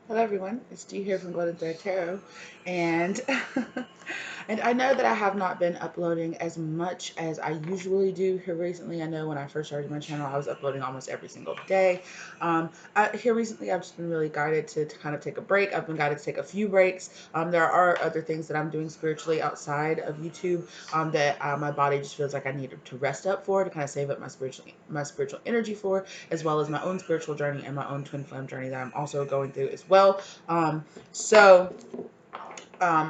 Hello everyone, it's Dee here from Golden Thread Tarot, and and I know that I have not been uploading as much as I usually do here recently. I know when I first started my channel, I was uploading almost every single day. Here recently, I've just been really guided to kind of take a break. I've been guided to take a few breaks. There are other things that I'm doing spiritually outside of YouTube that my body just feels like I need to rest up for, to kind of save up my spiritual energy for, as well as my own spiritual journey and my own twin flame journey that I'm also going through as well.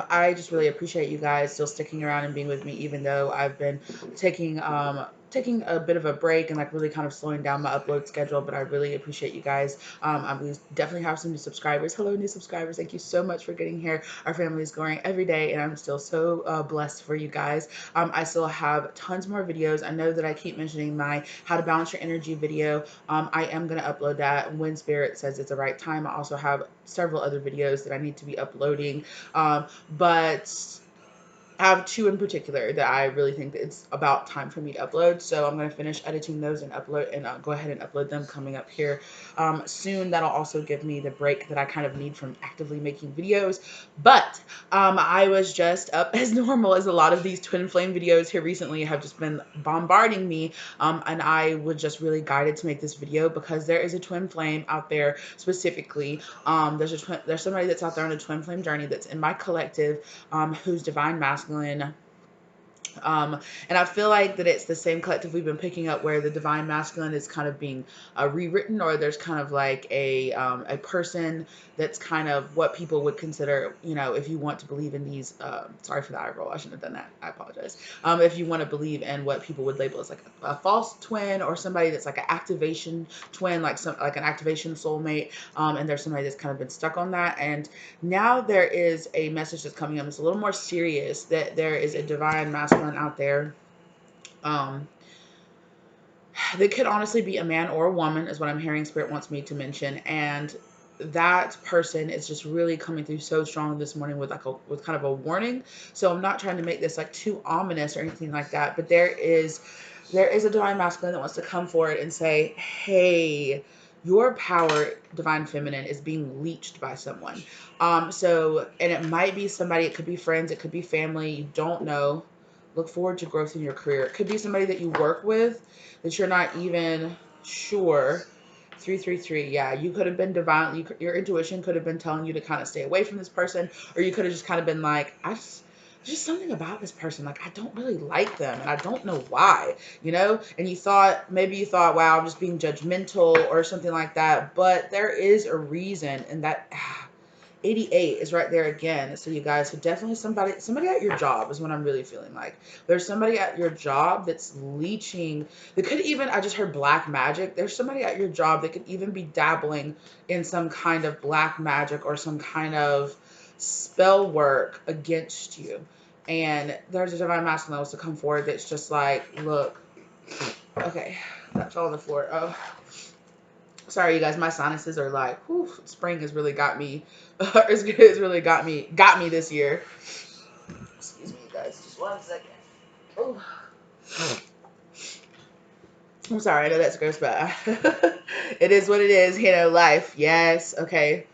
I just really appreciate you guys still sticking around and being with me, even though I've been taking a bit of a break and like really kind of slowing down my upload schedule. But I really appreciate you guys. We definitely have some new subscribers. Hello, new subscribers. Thank you so much for getting here. Our family is growing every day, and I'm still so blessed for you guys. I still have tons more videos. I know that I keep mentioning my how to balance your energy video. I am going to upload that when Spirit says it's the right time. I also have several other videos that I need to be uploading. But I have two in particular that I really think that it's about time for me to upload. So I'm going to finish editing those and upload and go ahead and upload them coming up here soon. That'll also give me the break that I kind of need from actively making videos. But I was just up as normal, as a lot of these twin flame videos here recently have just been bombarding me. And I was just really guided to make this video because there is a twin flame out there specifically. There's somebody that's out there on a twin flame journey that's in my collective, who's divine masculine. Um, and I feel like that it's the same collective we've been picking up, where the divine masculine is kind of being rewritten, or there's kind of like a person that's kind of what people would consider, if you want to believe in these. Sorry for the eye roll. I shouldn't have done that. I apologize. If you want to believe in what people would label as like a false twin, or somebody that's like an activation twin, like an activation soulmate, and there's somebody that's kind of been stuck on that. And now there is a message that's coming up. It's a little more serious, that there is a divine masculine out there. Um, that could honestly be a man or a woman, is what I'm hearing Spirit wants me to mention. And that person is just really coming through so strong this morning with with kind of a warning. So I'm not trying to make this like too ominous or anything like that, but there is a divine masculine that wants to come forward and say, hey, your power, divine feminine, is being leached by someone. And it might be somebody, it could be friends, it could be family, you don't know. Look forward to growth in your career. It could be somebody that you work with that you're not even sure. 333, yeah, you could have been divine. Your intuition could have been telling you to kind of stay away from this person, or you could have just kind of been like, there's just something about this person, like I don't really like them and I don't know why, and maybe you thought, wow, I'm just being judgmental or something like that, but there is a reason. And that 88 is right there again. So you guys, so definitely somebody at your job is what I'm really feeling like. There's somebody at your job that's leeching. That could even, I just heard black magic. There's somebody at your job that could even be dabbling in some kind of black magic or some kind of spell work against you. And there's a divine masculine that wants to come forward that's just like, look, okay, that fell on the floor. Oh, sorry, you guys, my sinuses are like, whew, spring has really got me. It's really got me this year. Excuse me, you guys, just 1 second. Oh, I'm sorry, I know that's gross, but it is what it is. Life. Yes. Okay.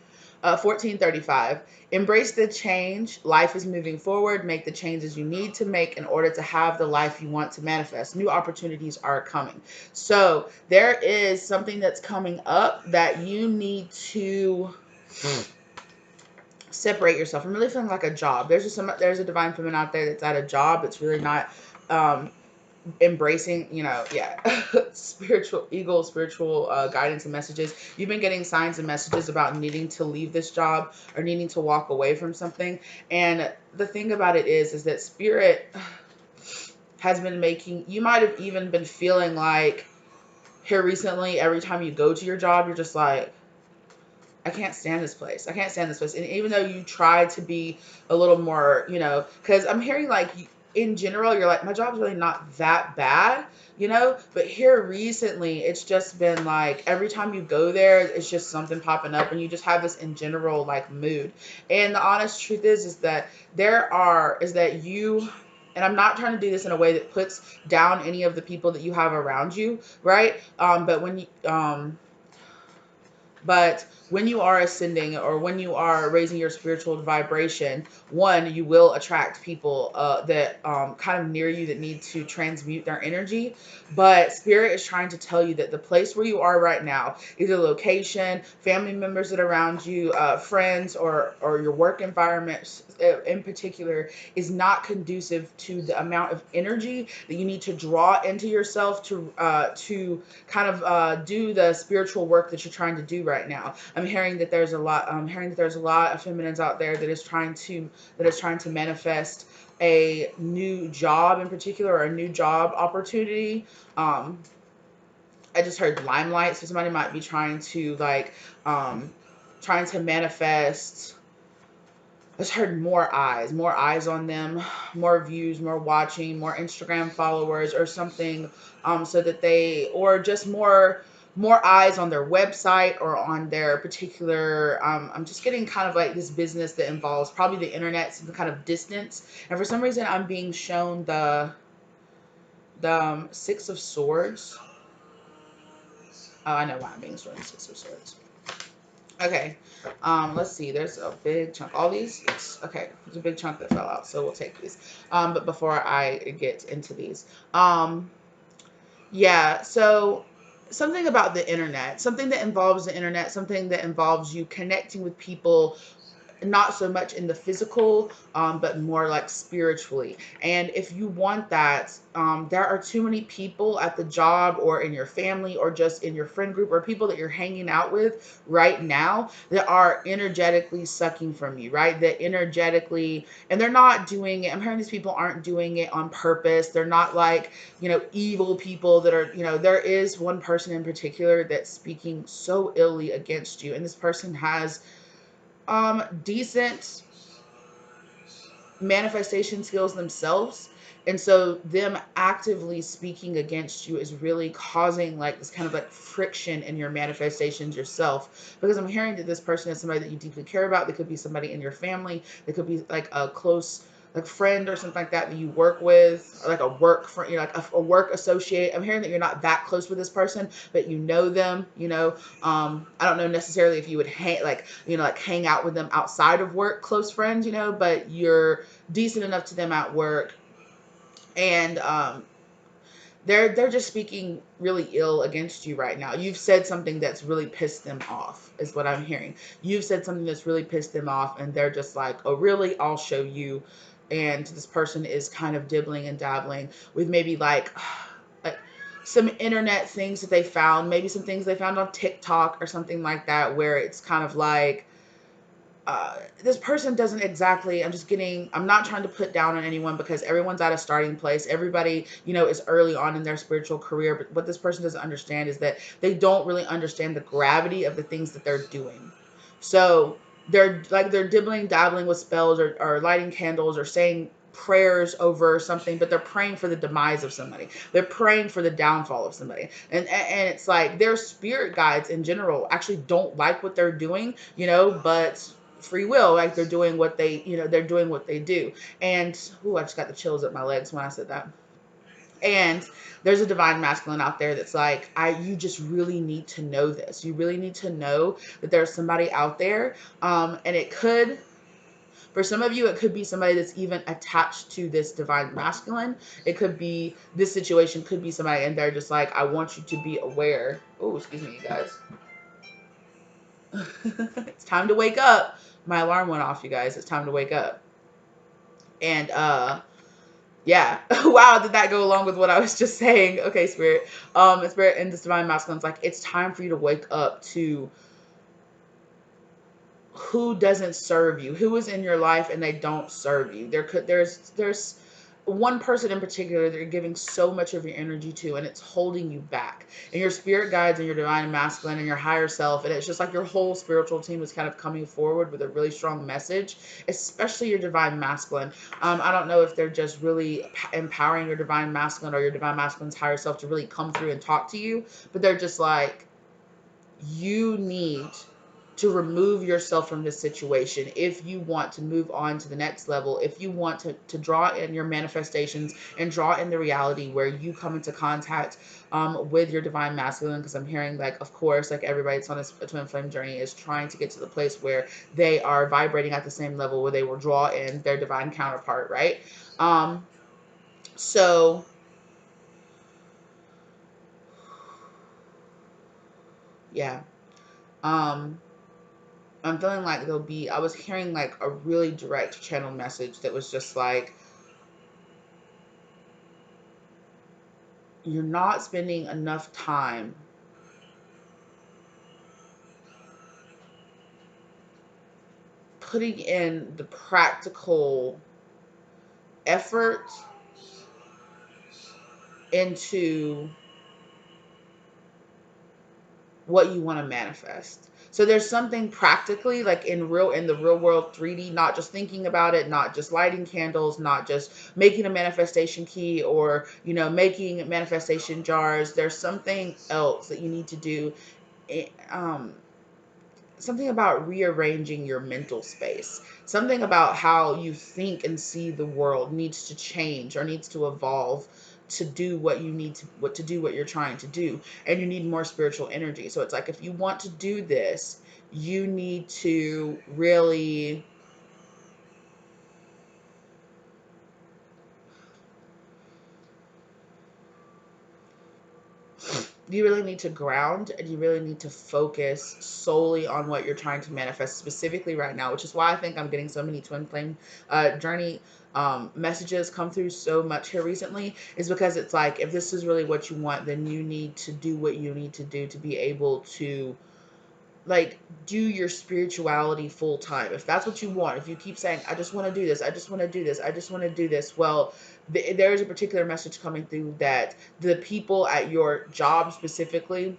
1435. Embrace the change. Life is moving forward. Make the changes you need to make in order to have the life you want to manifest. New opportunities are coming. So there is something that's coming up that you need to separate yourself. I'm really feeling like a job. There's a divine feminine out there that's at a job that's really not um, embracing, yeah, spiritual guidance and messages. You've been getting signs and messages about needing to leave this job or needing to walk away from something. And the thing about it is that Spirit has been making, you might have even been feeling like here recently, every time you go to your job, you're just like, I can't stand this place. I can't stand this place. And even though you try to be a little more, because I'm hearing like in general, you're like, my job's really not that bad, but here recently, it's just been like every time you go there, it's just something popping up and you just have this in general like mood. And the honest truth is that is that you, and I'm not trying to do this in a way that puts down any of the people that you have around you, right? But when you, But when you are ascending or when you are raising your spiritual vibration, one, you will attract people that kind of near you that need to transmute their energy. But spirit is trying to tell you that the place where you are right now, either location, family members that are around you, friends, or your work environment in particular, is not conducive to the amount of energy that you need to draw into yourself to kind of do the spiritual work that you're trying to do right now. I'm hearing that there's a lot. I'm hearing that there's a lot of feminines out there that is trying to manifest a new job in particular, or a new job opportunity. Um, I just heard limelight, so somebody might be trying to manifest. I just heard more eyes on them, more views, more watching, more Instagram followers or something, so that or just more eyes on their website or on their particular, I'm just getting kind of like this business that involves probably the internet, some kind of distance. And for some reason, I'm being shown the Six of Swords. Oh, I know why I'm being shown the Six of Swords. Okay. Let's see. There's a big chunk. All these? Yes. Okay. There's a big chunk that fell out, so we'll take these. But before I get into these, yeah. So something about the internet, something that involves the internet, something that involves you connecting with people, not so much in the physical, but more like spiritually. And if you want that, there are too many people at the job or in your family or just in your friend group or people that you're hanging out with right now that are energetically sucking from you, right? That energetically, and they're not doing it. I'm hearing these people aren't doing it on purpose. They're not like, evil people that are, there is one person in particular that's speaking so illy against you. And this person has decent manifestation skills themselves, and so them actively speaking against you is really causing like this kind of like friction in your manifestations yourself, because I'm hearing that this person is somebody that you deeply care about. They could be somebody in your family, they could be like a close like friend or something like that you work with, or like a work friend, like a work associate. I'm hearing that you're not that close with this person, but you know them. I don't know necessarily if you would hang out with them outside of work, close friends, but you're decent enough to them at work, and they're just speaking really ill against you right now. You've said something that's really pissed them off, is what I'm hearing. You've said something that's really pissed them off, and they're just like, oh, really? I'll show you. And this person is kind of dibbling and dabbling with maybe like some internet things that they found, maybe some things they found on TikTok or something like that, where it's kind of like, this person doesn't exactly, I'm not trying to put down on anyone, because everyone's at a starting place. Everybody, is early on in their spiritual career. But what this person doesn't understand is that they don't really understand the gravity of the things that they're doing. So they're dibbling, dabbling with spells, or lighting candles, or saying prayers over something, but they're praying for the demise of somebody. They're praying for the downfall of somebody. And it's like their spirit guides in general actually don't like what they're doing, but free will, like they're doing what they do. And I just got the chills up my legs when I said that. And there's a divine masculine out there that's like, you just really need to know this. You really need to know that there's somebody out there. And for some of you, it could be somebody that's even attached to this divine masculine. It could be, this situation could be somebody, and they're just like, I want you to be aware. Oh, excuse me, you guys. It's time to wake up. My alarm went off, you guys. It's time to wake up. And yeah. Wow, did that go along with what I was just saying? Okay, spirit. Spirit and this divine masculine's like, it's time for you to wake up to who doesn't serve you, who is in your life and they don't serve you. There's one person in particular that you're giving so much of your energy to, and it's holding you back. And your spirit guides and your divine masculine and your higher self, and it's just like your whole spiritual team is kind of coming forward with a really strong message, especially your divine masculine. I don't know if they're just really empowering your divine masculine or your divine masculine's higher self to really come through and talk to you, but they're just like, you need to remove yourself from this situation, if you want to move on to the next level, if you want to draw in your manifestations and draw in the reality where you come into contact with your divine masculine, because I'm hearing, like, of course, like everybody that's on this twin flame journey is trying to get to the place where they are vibrating at the same level where they will draw in their divine counterpart, right? So yeah, I'm feeling like I was hearing like a really direct channel message that was just like, you're not spending enough time putting in the practical effort into what you want to manifest. So there's something practically, like in the real world 3D, not just thinking about it, not just lighting candles, not just making a manifestation key, or making manifestation jars. There's something else that you need to do. Um, Something about rearranging your mental space. Something about how you think and see the world needs to change or needs to evolve to do what you need to do what you're trying to do. And you need more spiritual energy. So it's like, if you want to do this, you need to really, need to ground, and you really need to focus solely on what you're trying to manifest specifically right now, which is why I think I'm getting so many twin flame journey messages come through so much here recently, is because it's like, if this is really what you want, then you need to do what you need to do to be able to, like, do your spirituality full time. If that's what you want, if you keep saying, I just want to do this, I just want to do this, I just want to do this, well, there is a particular message coming through that the people at your job specifically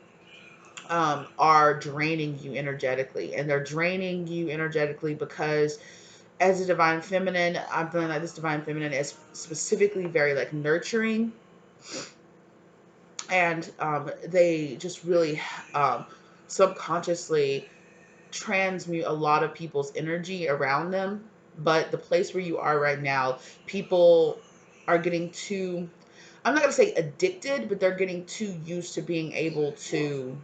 are draining you energetically. And they're draining you energetically because, as a divine feminine, I'm feeling like this divine feminine is specifically very, like, nurturing. And they just really subconsciously transmute a lot of people's energy around them. But the place where you are right now, people are getting too, I'm not going to say addicted, but they're getting too used to being able to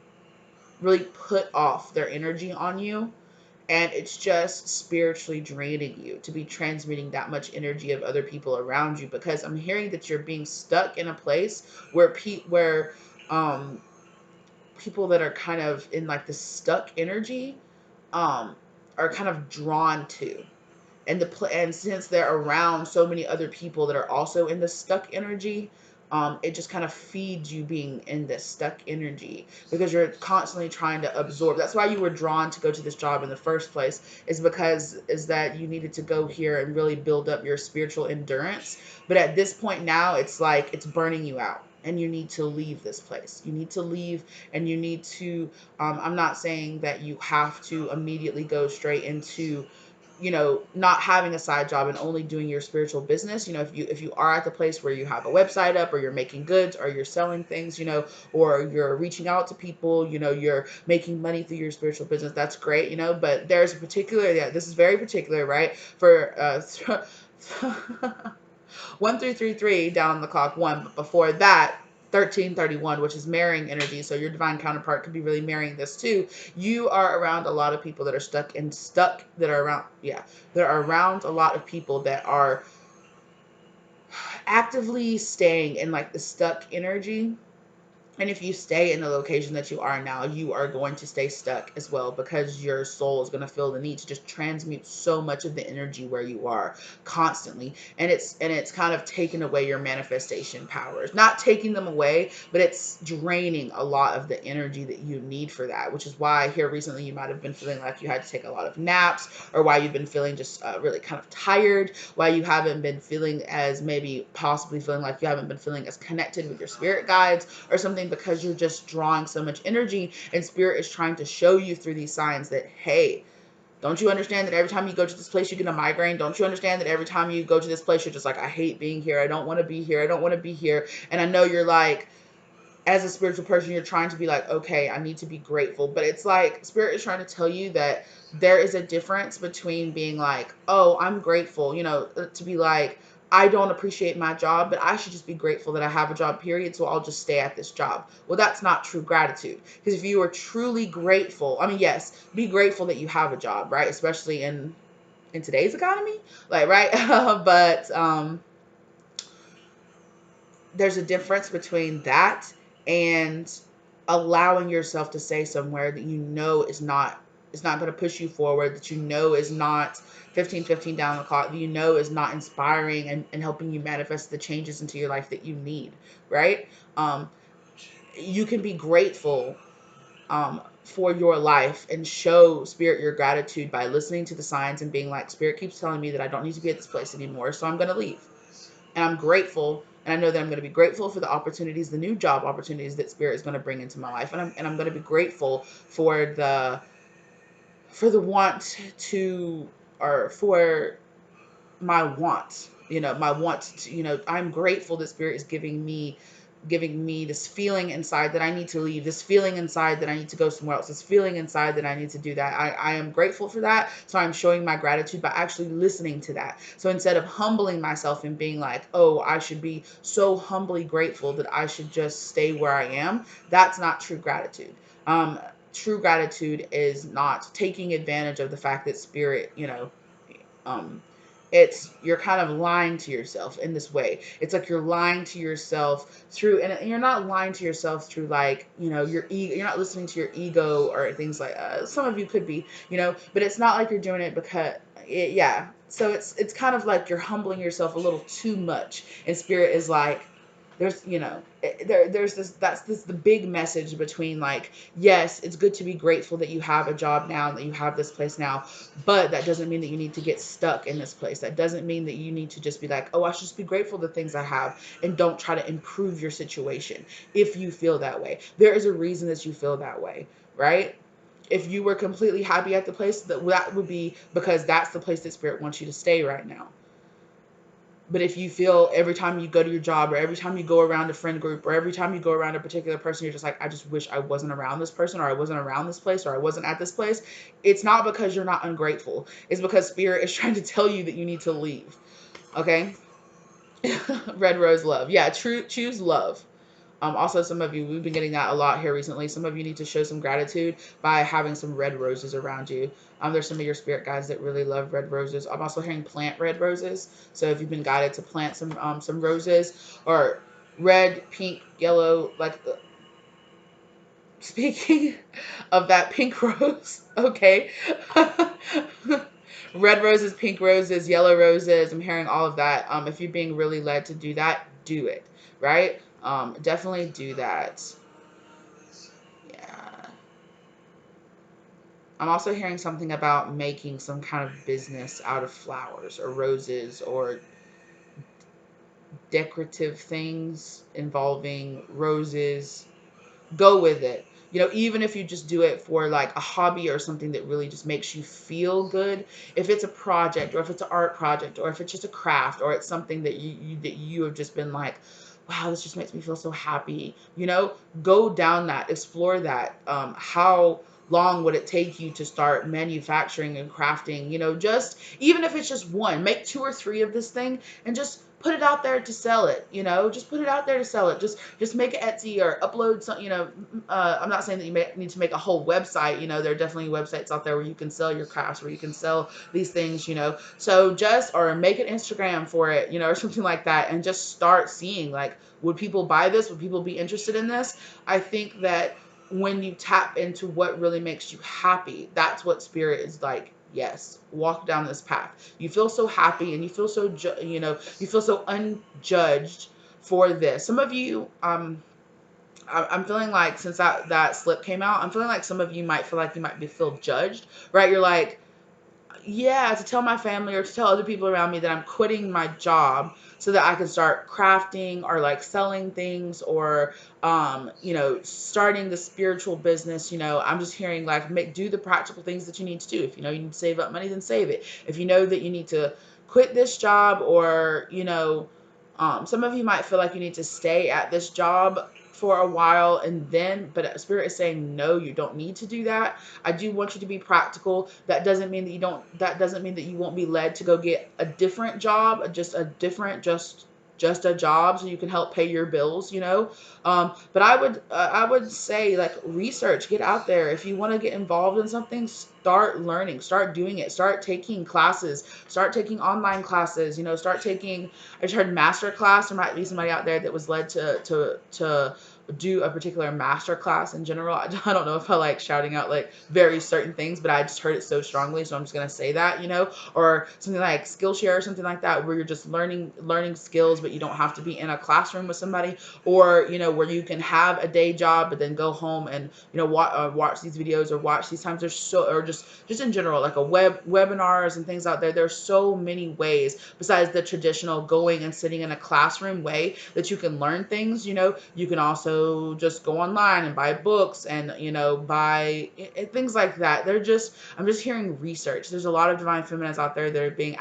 really put off their energy on you. And it's just spiritually draining you to be transmitting that much energy of other people around you, because I'm hearing that you're being stuck in a place where um people that are kind of in, like, the stuck energy um are kind of drawn to. And since they're around so many other people that are also in the stuck energy, it just kind of feeds you being in this stuck energy, because you're constantly trying to absorb. That's why you were drawn to go to this job in the first place, is that you needed to go here and really build up your spiritual endurance. But at this point now, it's like it's burning you out, and you need to leave this place. You need to leave, and you need to, I'm not saying that you have to immediately go straight into, not having a side job and only doing your spiritual business. If you are at the place where you have a website up, or you're making goods, or you're selling things, or you're reaching out to people, you're making money through your spiritual business, that's great, but there's a particular, yeah, this is very particular, right? For 1333 down on the clock, one, but before that, 1331, which is marrying energy. So your divine counterpart could be really marrying this too. You are around a lot of people that are stuck that are around, yeah, that are around a lot of people that are actively staying in, like, the stuck energy. And if you stay in the location that you are now, you are going to stay stuck as well, because your soul is going to feel the need to just transmute so much of the energy where you are constantly. And it's kind of taking away your manifestation powers. Not taking them away, but it's draining a lot of the energy that you need for that, which is why here recently you might have been feeling like you had to take a lot of naps, or why you've been feeling just really kind of tired, why you haven't been feeling as, maybe possibly feeling like you haven't been feeling as connected with your spirit guides or something, because you're just drawing so much energy, and spirit is trying to show you through these signs that, hey, don't you understand that every time you go to this place you get a migraine? Don't you understand that every time you go to this place you're just like, I hate being here, I don't want to be here, I don't want to be here? And I know you're like, as a spiritual person, you're trying to be like, okay, I need to be grateful. But it's like Spirit is trying to tell you that there is a difference between being like, oh, I'm grateful, to be like, I don't appreciate my job, but I should just be grateful that I have a job, period. So I'll just stay at this job. Well, that's not true gratitude. Because if you are truly grateful, I mean, yes, be grateful that you have a job, right? Especially in today's economy, like, right? But there's a difference between that and allowing yourself to say somewhere that is not going to push you forward, that is not 15 down the clock, that is not inspiring and helping you manifest the changes into your life that you need, right? You can be grateful for your life and show Spirit your gratitude by listening to the signs and being like, Spirit keeps telling me that I don't need to be at this place anymore, so I'm going to leave. And I'm grateful, and I know that I'm going to be grateful for the opportunities, the new job opportunities that Spirit is going to bring into my life, and I'm going to be grateful for the want to, or for my want, my want to, I'm grateful that Spirit is giving me this feeling inside that I need to leave, this feeling inside that I need to go somewhere else, this feeling inside that I need to do that. I am grateful for that. So I'm showing my gratitude by actually listening to that. So instead of humbling myself and being like, oh, I should be so humbly grateful that I should just stay where I am, that's not true gratitude. True gratitude is not taking advantage of the fact that Spirit, um, it's you're kind of lying to yourself in this way. It's like you're lying to yourself through, and you're not lying to yourself through like, your ego. You're not listening to your ego or things like, some of you could be, but it's not like you're doing it because yeah. So it's kind of like you're humbling yourself a little too much, and Spirit is like, there's there's this the big message between like, yes, it's good to be grateful that you have a job now, that you have this place now, but that doesn't mean that you need to get stuck in this place. That doesn't mean that you need to just be like, oh, I should just be grateful for the things I have and don't try to improve your situation. If you feel that way, there is a reason that you feel that way, right? If you were completely happy at the place, that would be because that's the place that Spirit wants you to stay right now. But if you feel every time you go to your job, or every time you go around a friend group, or every time you go around a particular person, you're just like, I just wish I wasn't around this person, or I wasn't around this place, or I wasn't at this place, it's not because you're not ungrateful. It's because Spirit is trying to tell you that you need to leave. Okay? Red rose love. Yeah, choose love. Also, some of you, we've been getting that a lot here recently. Some of you need to show some gratitude by having some red roses around you. There's some of your spirit guides that really love red roses. I'm also hearing plant red roses. So if you've been guided to plant some roses, or red, pink, yellow, like speaking of that pink rose, okay. Red roses, pink roses, yellow roses. I'm hearing all of that. If you're being really led to do that, do it, right? Definitely do that. Yeah. I'm also hearing something about making some kind of business out of flowers or roses or decorative things involving roses. Go with it. Even if you just do it for like a hobby or something that really just makes you feel good, if it's a project, or if it's an art project, or if it's just a craft, or it's something that you have just been like, wow, this just makes me feel so happy, go down that, explore that. How long would it take you to start manufacturing and crafting? Just even if it's just one, make 2 or 3 of this thing and just put it out there to sell it. Just put it out there to sell it. Just make an Etsy or upload some. I'm not saying that you need to make a whole website. There are definitely websites out there where you can sell your crafts, where you can sell these things. So just, or make an Instagram for it, or something like that, and just start seeing like, would people buy this? Would people be interested in this? I think that when you tap into what really makes you happy, that's what Spirit is like. Yes, walk down this path. You feel so happy, and you feel so you feel so unjudged for this. Some of you, I'm feeling like, since that slip came out, I'm feeling like some of you might feel like you might feel judged, right? You're like, yeah, to tell my family or to tell other people around me that I'm quitting my job so that I can start crafting or like selling things, or starting the spiritual business. I'm just hearing like, do the practical things that you need to do. If you need to save up money, then save it. If you know that you need to quit this job, or some of you might feel like you need to stay at this job for a while, and then, but Spirit is saying, no, you don't need to do that. I do want you to be practical. That doesn't mean that that doesn't mean that you won't be led to go get a different job, just a different, just a job so you can help pay your bills, you know. But I would say, like, research, get out there. If you want to get involved in something, start learning, start doing it, start taking classes, start taking online classes, you know, start taking, I just heard master class. There might be somebody out there that was led to do a particular master class in general. I don't know if I like shouting out like very certain things, but I just heard it so strongly, so I'm just gonna say that, you know, or something like Skillshare or something like that, where you're just learning skills, but you don't have to be in a classroom with somebody, or, you know, where you can have a day job but then go home and, you know, watch these videos or watch these times. There's so, or just in general, like a webinars and things out there. There's so many ways besides the traditional going and sitting in a classroom way that you can learn things. You know, you can also just go online and buy books and, you know, buy things like that. I'm just hearing research. There's a lot of divine feminines out there that are being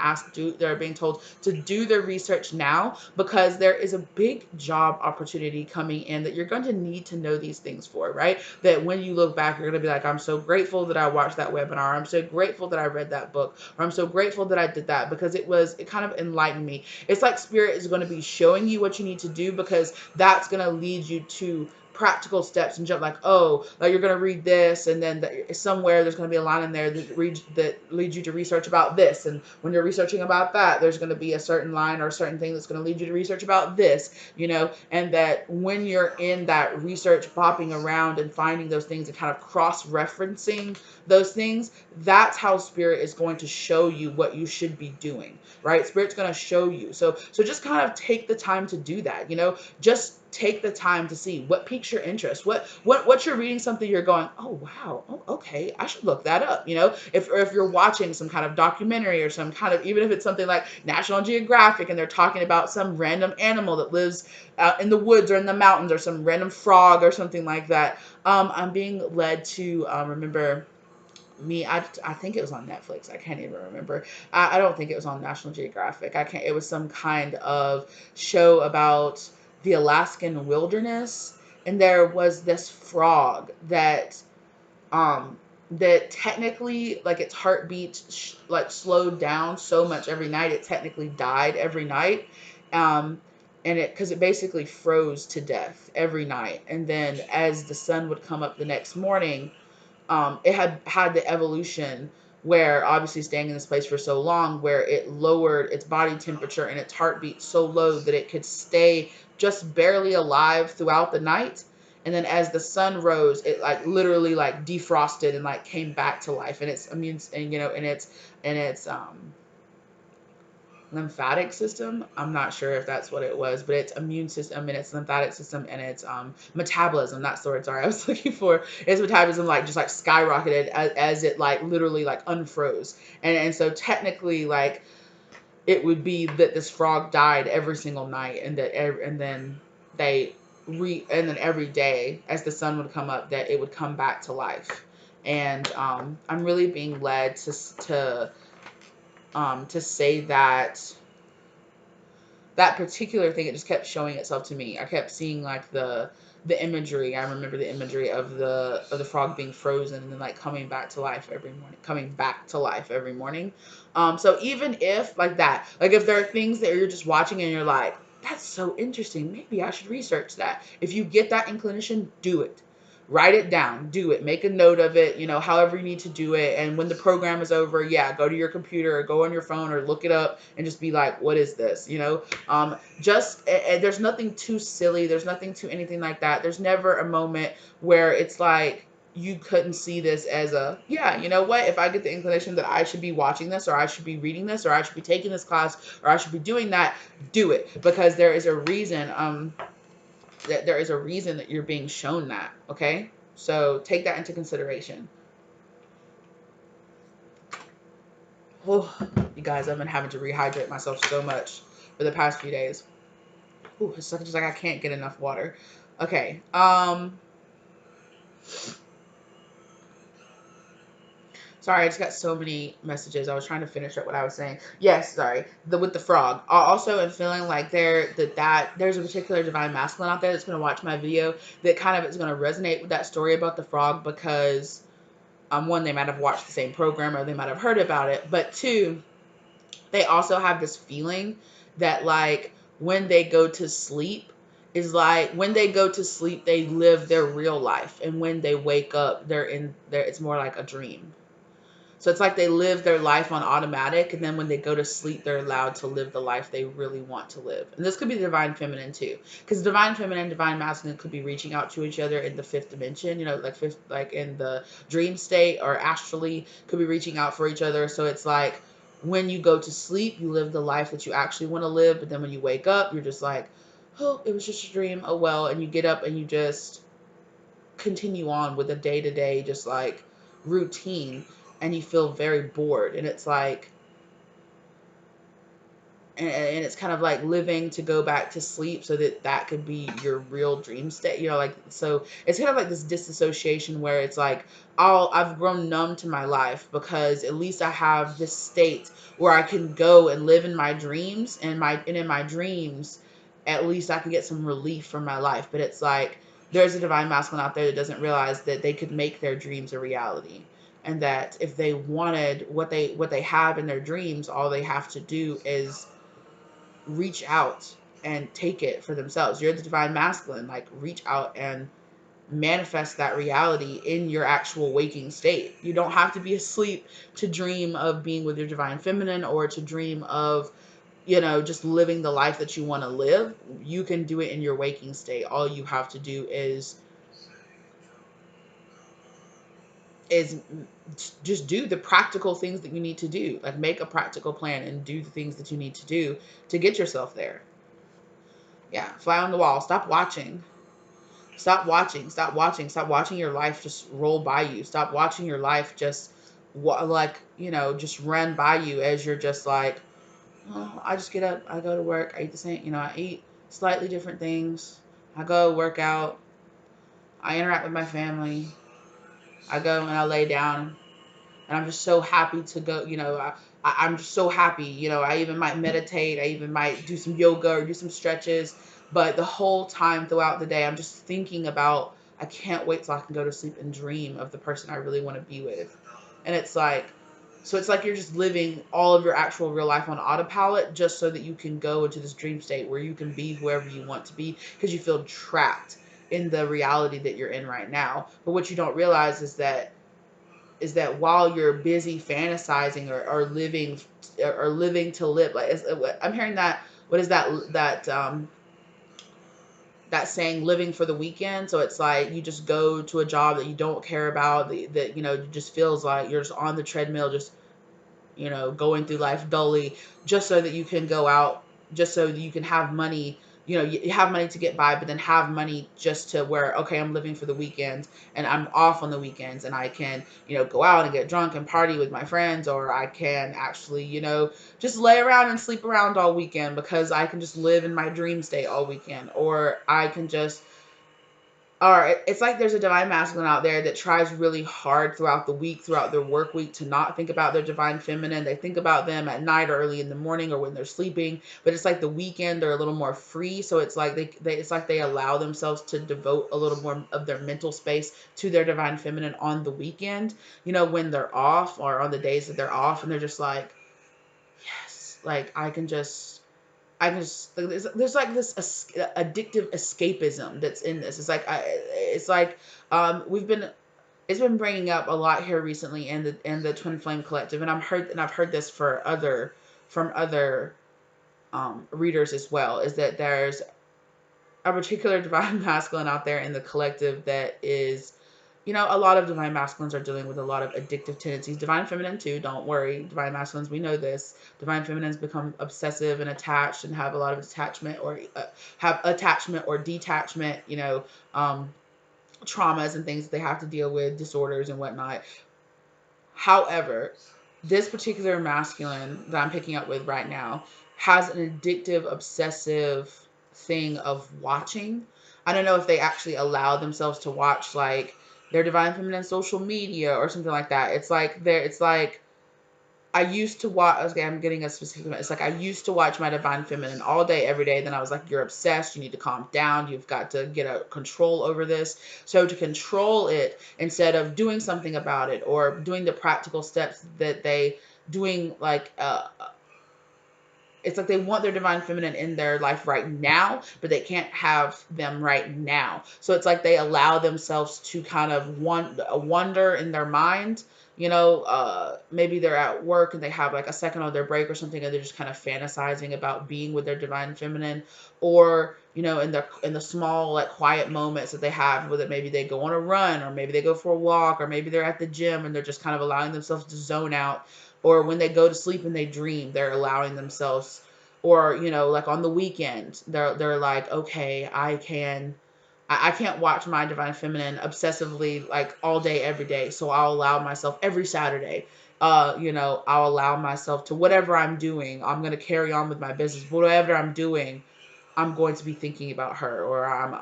they're being told to do their research now, because there is a big job opportunity coming in that you're going to need to know these things for, right? That when you look back, you're going to be like, I'm so grateful that I watched that webinar. I'm so grateful that I read that book, or I'm so grateful that I did that, because it kind of enlightened me. It's like Spirit is going to be showing you what you need to do, because that's going to lead you to practical steps and jump, like, oh, like you're going to read this, and then somewhere there's going to be a line in there that leads you to research about this, and when you're researching about that, there's going to be a certain line or a certain thing that's going to lead you to research about this, you know. And that when you're in that research, bopping around and finding those things and kind of cross-referencing those things, that's how Spirit is going to show you what you should be doing, right? Spirit's going to show you. So just kind of take the time to do that, you know. Just take the time to see what piques your interest, what you're reading, something you're going, oh wow, oh, okay, I should look that up, you know. If you're watching some kind of documentary or some kind of, even if it's something like National Geographic and they're talking about some random animal that lives out in the woods or in the mountains, or some random frog or something like that, I'm being led to remember me, I think it was on Netflix. I can't even remember. I don't think it was on National Geographic. I can't. It was some kind of show about the Alaskan wilderness, and there was this frog um that technically, like, its heartbeat like slowed down so much every night, it technically died every night. And because it basically froze to death every night, and then as the sun would come up the next morning, it had the evolution where, obviously staying in this place for so long, where it lowered its body temperature and its heartbeat so low that it could stay just barely alive throughout the night. And then as the sun rose, it like literally like defrosted and like came back to life. And its immune, and, you know, and its lymphatic system, I'm not sure if that's what it was, but its immune system and its lymphatic system and its metabolism, that's the word, sorry, I was looking for, its metabolism like just like skyrocketed as it like literally like unfroze. And so technically, like, it would be that this frog died every single night, and that and then and then every day as the sun would come up, that it would come back to life. And I'm really being led to say that that particular thing, it just kept showing itself to me. I kept seeing like the imagery. I remember the imagery of the frog being frozen and then like coming back to life every morning, coming back to life every morning. So even if like that, like if there are things that you're just watching and you're like, that's so interesting, maybe I should research that. If you get that inclination, do it. Write it down, do it, make a note of it, you know, however you need to do it. And when the program is over, yeah, go to your computer or go on your phone or look it up and just be like, what is this? You know, there's nothing too silly. There's nothing too anything like that. There's never a moment where it's like, you couldn't see this as a, yeah, you know what, if I get the inclination that I should be watching this, or I should be reading this, or I should be taking this class, or I should be doing that, do it. Because there is a reason, that you're being shown that, okay? So take that into consideration. Oh, you guys, I've been having to rehydrate myself so much for the past few days. Ooh, it's just like I can't get enough water. Okay. So Sorry, I just got so many messages. I was trying to finish up what I was saying. Yes, sorry. With the frog. I also am feeling like there's a particular divine masculine out there that's going to watch my video that kind of is going to resonate with that story about the frog, because one, they might have watched the same program or they might have heard about it, but two, they also have this feeling that like when they go to sleep is like when they go to sleep they live their real life, and when they wake up they're in there, it's more like a dream. So it's like they live their life on automatic, and then when they go to sleep, they're allowed to live the life they really want to live. And this could be the divine feminine too, because divine feminine, divine masculine could be reaching out to each other in the fifth dimension. You know, like fifth, like in the dream state or astrally, could be reaching out for each other. So it's like when you go to sleep, you live the life that you actually want to live, but then when you wake up, you're just like, oh, it was just a dream. Oh well, and you get up and you just continue on with a day to day, just like routine, and you feel very bored. And it's like, and it's kind of like living to go back to sleep so that that could be your real dream state, you know, like, so it's kind of like this disassociation where it's like, I've grown numb to my life because at least I have this state where I can go and live in my dreams, and in my dreams at least I can get some relief from my life. But it's like there's a divine masculine out there that doesn't realize that they could make their dreams a reality, and that if they wanted what they have in their dreams, all they have to do is reach out and take it for themselves. You're the divine masculine. Like, reach out and manifest that reality in your actual waking state. You don't have to be asleep to dream of being with your divine feminine, or to dream of, you know, just living the life that you want to live. You can do it in your waking state. All you have to do is just do the practical things that you need to do. Like, make a practical plan and do the things that you need to do to get yourself there. Yeah, fly on the wall. Stop watching. Stop watching. Stop watching. Stop watching your life just roll by you. Stop watching your life just like, you know, just run by you as you're just like, oh, I just get up, I go to work, I eat the same, you know, I eat slightly different things. I go work out, I interact with my family, I go and I lay down, and I'm just so happy to go, you know, I'm just so happy, you know, I even might meditate, I even might do some yoga or do some stretches, but the whole time throughout the day, I'm just thinking about, I can't wait till I can go to sleep and dream of the person I really want to be with. And it's like, so it's like you're just living all of your actual real life on autopilot just so that you can go into this dream state where you can be whoever you want to be, because you feel trapped in the reality that you're in right now. But what you don't realize is that while you're busy fantasizing, or living to live, like I'm hearing that, what is that saying, living for the weekend. So it's like you just go to a job that you don't care about, that you know, just feels like you're just on the treadmill, just, you know, going through life dully, just so that you can go out, just so that you can have money. You know, you have money to get by, but then have money just to where, okay, I'm living for the weekends and I'm off on the weekends, and I can, you know, go out and get drunk and party with my friends, or I can actually, you know, just lay around and sleep around all weekend because I can just live in my dream state all weekend, or I can just, or it's like there's a divine masculine out there that tries really hard throughout the week, throughout their work week, to not think about their divine feminine. They think about them at night or early in the morning or when they're sleeping. But it's like the weekend, they're a little more free. So it's like it's like they allow themselves to devote a little more of their mental space to their divine feminine on the weekend, you know, when they're off, or on the days that they're off. And they're just like, yes, like there's like this addictive escapism that's in this. It's like we've been it's been bringing up a lot here recently in the Twin Flame Collective, and I've heard this from other readers as well, is that there's a particular divine masculine out there in the collective that is, you know, a lot of divine masculines are dealing with a lot of addictive tendencies. Divine feminine too, don't worry. Divine masculines, we know this. Divine feminines become obsessive and attached and have a lot of attachment, or have attachment or detachment, you know, traumas and things that they have to deal with, disorders and whatnot. However, this particular masculine that I'm picking up with right now has an addictive, obsessive thing of watching. I don't know if they actually allow themselves to watch, like, their divine feminine social media or something like that. It's like I used to watch, okay, I'm getting a specific, it's like I used to watch my divine feminine all day, every day. Then I was like, you're obsessed. You need to calm down. You've got to get a control over this. So to control it, instead of doing something about it or doing the practical steps that they doing, like, it's like they want their divine feminine in their life right now, but they can't have them right now. So it's like they allow themselves to kind of wonder in their mind. Maybe they're at work and they have like a second on their break or something, and they're just kind of fantasizing about being with their divine feminine, or in the small, like, quiet moments that they have with it. Maybe they go on a run, or maybe they go for a walk, or maybe they're at the gym and they're just kind of allowing themselves to zone out, or when they go to sleep and they dream, they're allowing themselves, or like on the weekend, they're like, okay, I can't watch my divine feminine obsessively like all day every day, so I'll allow myself every Saturday, I'll allow myself to, whatever I'm doing, I'm going to carry on with my business. Whatever I'm doing, I'm going to be thinking about her, or I'm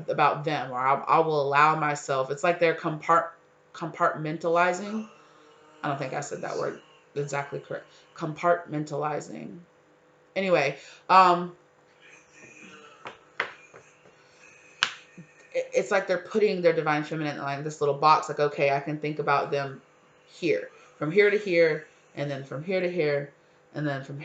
about them, or I will allow myself. It's like they're compartmentalizing. I don't think I said that word exactly correct. Compartmentalizing. Anyway, um, it's like they're putting their divine feminine in like this little box. Like, okay, I can think about them here, from here to here, and then from here to here, and then from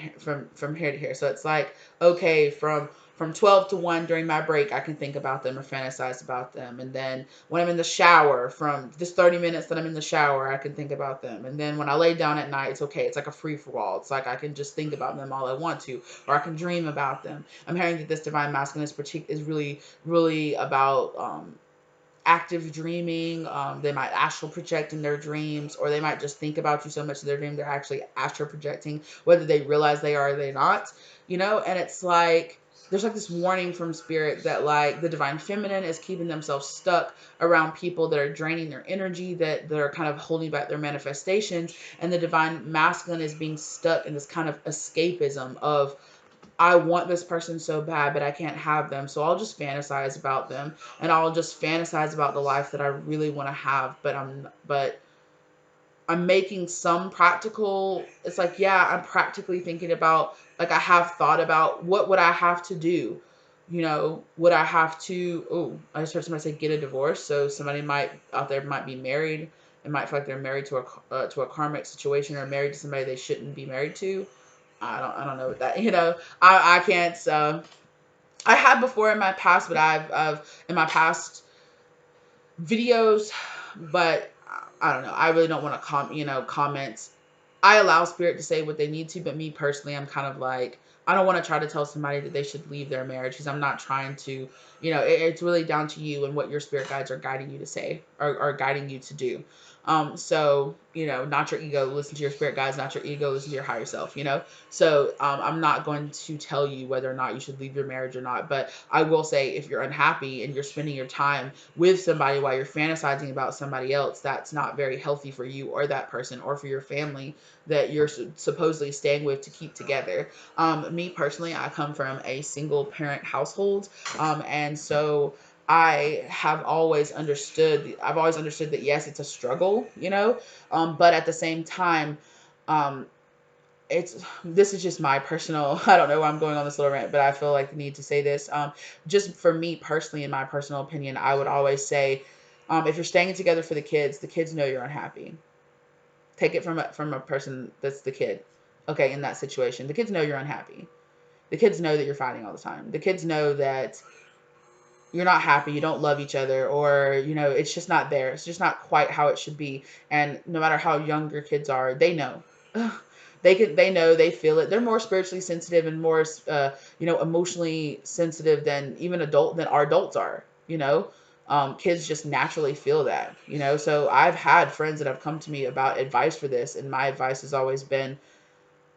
here to here. So it's like, okay, from 12 to 1 during my break, I can think about them or fantasize about them. And then when I'm in the shower, from this 30 minutes that I'm in the shower, I can think about them. And then when I lay down at night, it's okay. It's like a free for all. It's like I can just think about them all I want to, or I can dream about them. I'm hearing that this divine masculine is really, really about active dreaming. They might astral project in their dreams, or they might just think about you so much in their dream they're actually astral projecting, whether they realize they are or they're not. And it's like there's like this warning from spirit that like the divine feminine is keeping themselves stuck around people that are draining their energy, that are kind of holding back their manifestations, and the divine masculine is being stuck in this kind of escapism of, I want this person so bad, but I can't have them. So I'll just fantasize about them, and I'll just fantasize about the life that I really want to have. But I'm making some practical. It's like, yeah, I'm practically thinking about, like, I have thought about what would I have to do. Would I have to? Oh, I just heard somebody say get a divorce. So somebody might out there might be married and might feel like they're married to a karmic situation, or married to somebody they shouldn't be married to. I don't know what that. I can't. I had before in my past, but I've in my past videos, but I don't know. I really don't want to comment. I allow spirit to say what they need to, but me personally, I'm kind of like, I don't want to try to tell somebody that they should leave their marriage, because I'm not trying to. It's really down to you and what your spirit guides are guiding you to say, or guiding you to do. So, not your ego, listen to your spirit guides, not your ego, listen to your higher self. So, I'm not going to tell you whether or not you should leave your marriage or not, but I will say, if you're unhappy and you're spending your time with somebody while you're fantasizing about somebody else, that's not very healthy for you or that person or for your family that you're supposedly staying with to keep together. Me personally, I come from a single parent household. And so I've always understood that, yes, it's a struggle, but at the same time, um, this is just my personal, I don't know why I'm going on this little rant, but I feel like the need to say this. Just for me personally, in my personal opinion, I would always say, if you're staying together for the kids know you're unhappy. Take it from a person that's the kid. Okay, in that situation, the kids know you're unhappy. The kids know that you're fighting all the time. The kids know that you're not happy, you don't love each other, or it's just not there. It's just not quite how it should be. And no matter how young your kids are, they know. They know, they feel it. They're more spiritually sensitive and more emotionally sensitive than our adults are. Kids just naturally feel that. So I've had friends that have come to me about advice for this, and my advice has always been,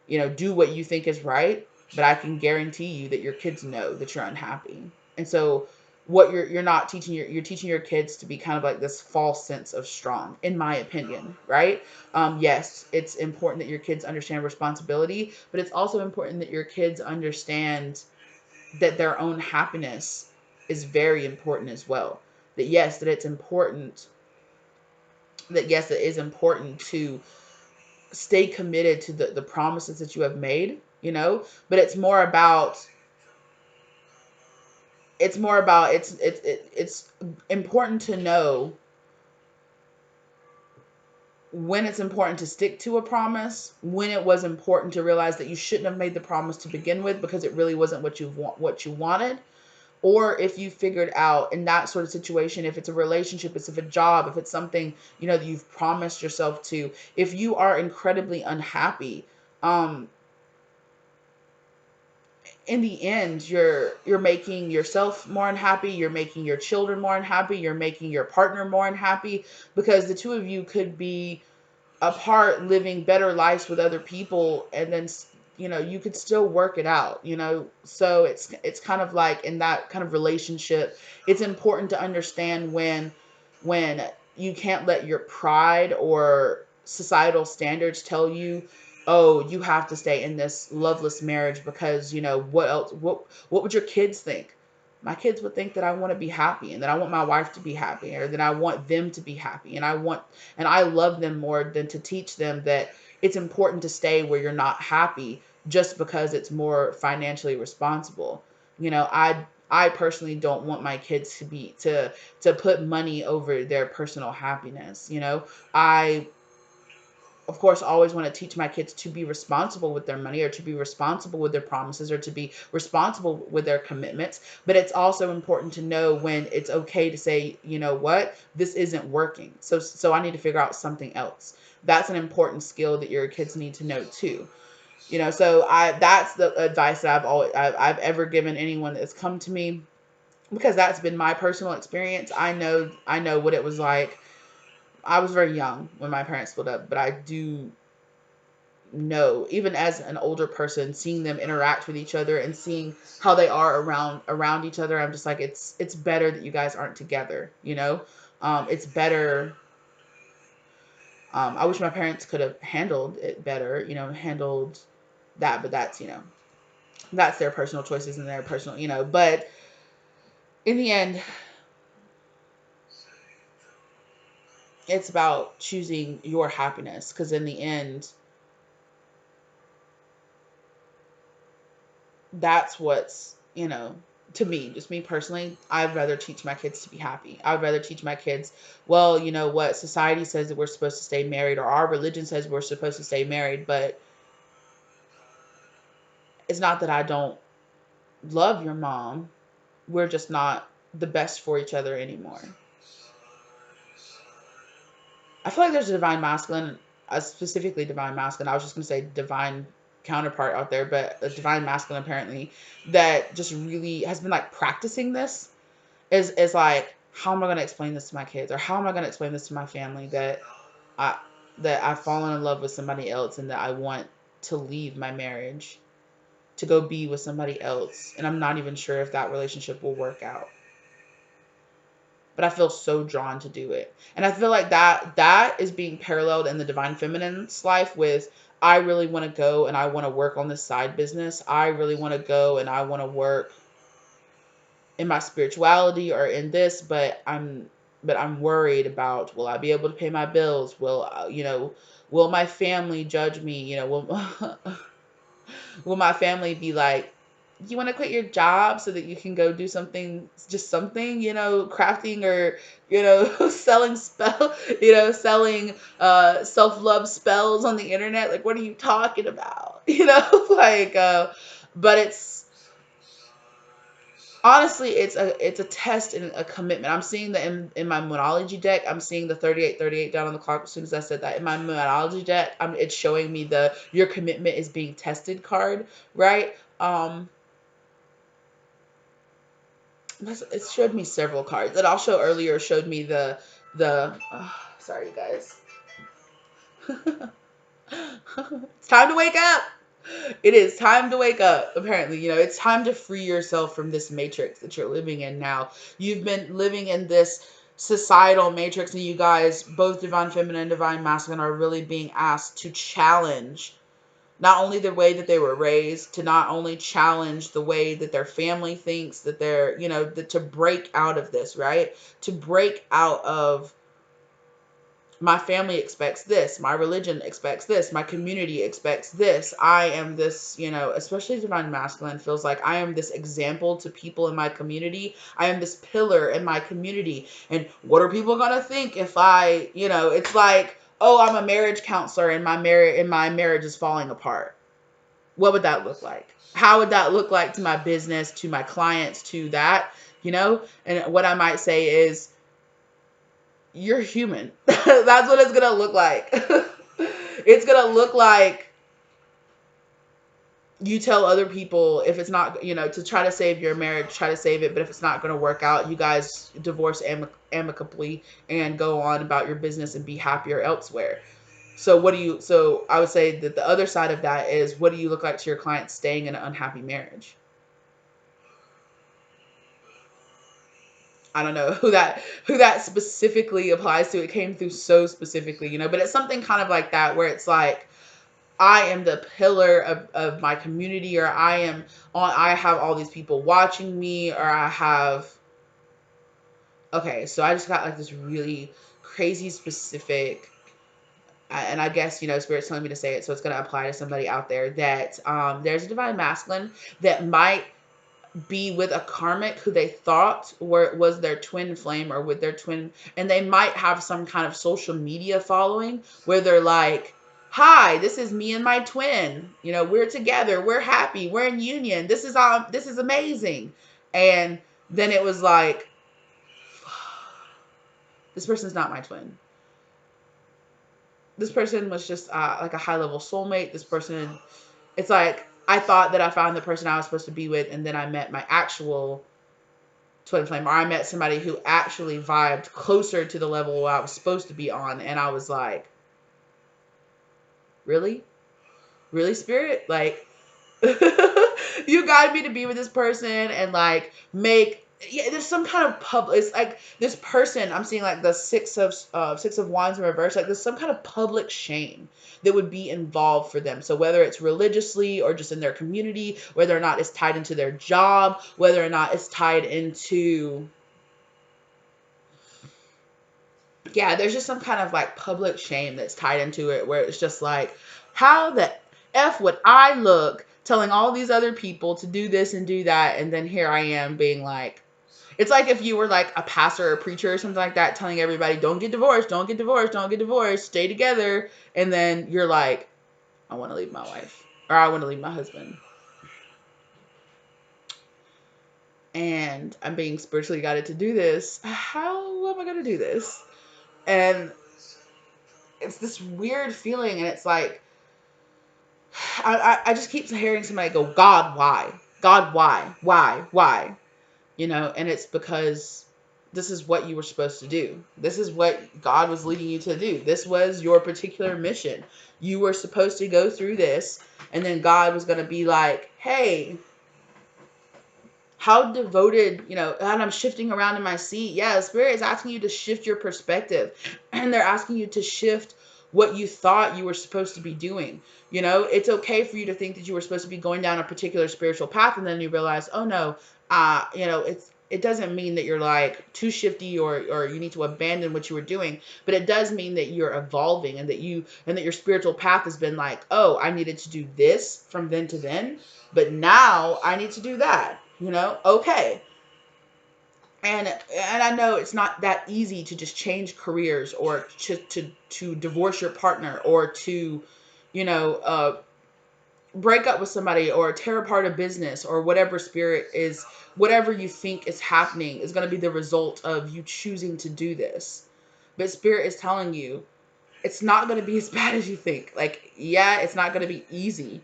do what you think is right, but I can guarantee you that your kids know that you're unhappy. And so what you're not teaching you're teaching your kids to be kind of like this false sense of strong, in my opinion, right? Yes, it's important that your kids understand responsibility, but it's also important that your kids understand that their own happiness is very important as well. That, yes, that it's important that yes, it is important to stay committed to the promises that you have made, you know, but it's important to know when it's important to stick to a promise, when it was important to realize that you shouldn't have made the promise to begin with because it really wasn't what you wanted, or if you figured out in that sort of situation, if it's a relationship, if it's a job, if it's something, you know, that you've promised yourself to, if you are incredibly unhappy, um in the end, you're making yourself more unhappy, you're making your children more unhappy, you're making your partner more unhappy, because the two of you could be apart living better lives with other people, and then, you know, you could still work it out, you know. So it's kind of like in that kind of relationship, it's important to understand when you can't let your pride or societal standards tell you, oh, you have to stay in this loveless marriage because, you know, what else, what would your kids think? My kids would think that I want to be happy, and that I want my wife to be happy, or that I want them to be happy, and I love them more than to teach them that it's important to stay where you're not happy just because it's more financially responsible. You know, I personally don't want my kids to put money over their personal happiness, you know. I, of course, always want to teach my kids to be responsible with their money, or to be responsible with their promises, or to be responsible with their commitments. But it's also important to know when it's okay to say, you know what, this isn't working. So I need to figure out something else. That's an important skill that your kids need to know too. You know, so that's the advice that I've ever given anyone that's come to me, because that's been my personal experience. I know what it was like. I was very young when my parents split up, but I do know, even as an older person, seeing them interact with each other and seeing how they are around each other, I'm just like, it's better that you guys aren't together, you know. It's better. I wish my parents could have handled it better, you know, handled that, but that's, you know, that's their personal choices and their personal, you know. But in the end, it's about choosing your happiness, because in the end, that's what's, you know, to me, just me personally, I'd rather teach my kids to be happy. I'd rather teach my kids, well, you know what, society says that we're supposed to stay married, or our religion says we're supposed to stay married, but it's not that I don't love your mom. We're just not the best for each other anymore. I feel like there's a divine masculine, specifically divine masculine. I was just going to say divine counterpart out there, but a divine masculine apparently that just really has been like practicing this, is like, how am I going to explain this to my kids, or how am I going to explain this to my family, I that I've fallen in love with somebody else, and that I want to leave my marriage to go be with somebody else, and I'm not even sure if that relationship will work out. But I feel so drawn to do it. And I feel like that is being paralleled in the divine feminine's life with, I really want to go and I want to work on this side business. I really want to go and I want to work in my spirituality or in this, but I'm worried about, will I be able to pay my bills? Will, you know, will my family judge me? You know, will my family be like, you want to quit your job so that you can go do something, just something, you know, crafting, or, you know, selling selling self-love spells on the internet? Like, what are you talking about? You know, like, but it's, honestly, it's a test and a commitment. I'm seeing that in my monology deck. I'm seeing the 3838 down on the clock. As soon as I said that, in my monology deck, it's showing me the your commitment is being tested card, right? It showed me several cards that I'll show earlier. Showed me the sorry, you guys. It's time to wake up. It is time to wake up. Apparently, you know, it's time to free yourself from this matrix that you're living in now. You've been living in this societal matrix, and you guys, both divine feminine and divine masculine, are really being asked to challenge not only the way that they were raised, to not only challenge the way that their family thinks, that they're, you know, to break out of this, right? To break out of My family expects this. My religion expects this. My community expects this. I am this, especially divine masculine feels like I am this example to people in my community. I am this pillar in my community. And what are people going to think if it's like, oh, I'm a marriage counselor and my marriage is falling apart. What would that look like? How would that look like to my business, to my clients, to that, And what I might say is, you're human. That's what it's going to look like. It's going to look like you tell other people if it's not, to try to save your marriage, try to save it. But if it's not going to work out, you guys divorce amicably and go on about your business and be happier elsewhere. So I would say that the other side of that is, what do you look like to your clients staying in an unhappy marriage? I don't know who that specifically applies to. It came through so specifically, but it's something kind of like that, where it's like, I am the pillar of my community, or I have all these people watching me, or okay, so I just got like this really crazy specific, and I guess, Spirit's telling me to say it, so it's going to apply to somebody out there, that there's a divine masculine that might be with a karmic who they thought was their twin flame, or with their twin, and they might have some kind of social media following where they're like, hi, this is me and my twin, we're together, we're happy, we're in union, this is amazing. And then it was like, this person's not my twin. This person was just like a high level soulmate. This person, it's like, I thought that I found the person I was supposed to be with, and then I met my actual twin flame, or I met somebody who actually vibed closer to the level I was supposed to be on, and I was like, really, Spirit, like, you guided me to be with this person, and like there's some kind of public, it's like this person, I'm seeing like the six of wands in reverse, like there's some kind of public shame that would be involved for them. So whether it's religiously or just in their community, whether or not it's tied into their job, whether or not it's tied into, there's just some kind of like public shame that's tied into it, where it's just like, how the F would I look telling all these other people to do this and do that, and then here I am being like, it's like if you were like a pastor or a preacher or something like that, telling everybody, don't get divorced, don't get divorced, don't get divorced, stay together. And then you're like, I want to leave my wife, or I want to leave my husband. And I'm being spiritually guided to do this. How am I going to do this? And it's this weird feeling. And it's like, I just keep hearing somebody go, God, why? God, why? Why? And it's because this is what you were supposed to do. This is what God was leading you to do. This was your particular mission. You were supposed to go through this, and then God was going to be like, hey, how devoted, and I'm shifting around in my seat. Yeah, Spirit is asking you to shift your perspective, and they're asking you to shift what you thought you were supposed to be doing. It's okay for you to think that you were supposed to be going down a particular spiritual path, and then you realize, oh no, it doesn't mean that you're like too shifty, or you need to abandon what you were doing, but it does mean that you're evolving, and that your spiritual path has been like, oh, I needed to do this from then to then, but now I need to do that. Okay. And I know it's not that easy to just change careers, or to divorce your partner, or to, break up with somebody, or tear apart a business, or whatever. Spirit is, whatever you think is happening is going to be the result of you choosing to do this. But Spirit is telling you, it's not going to be as bad as you think. Like, yeah, it's not going to be easy,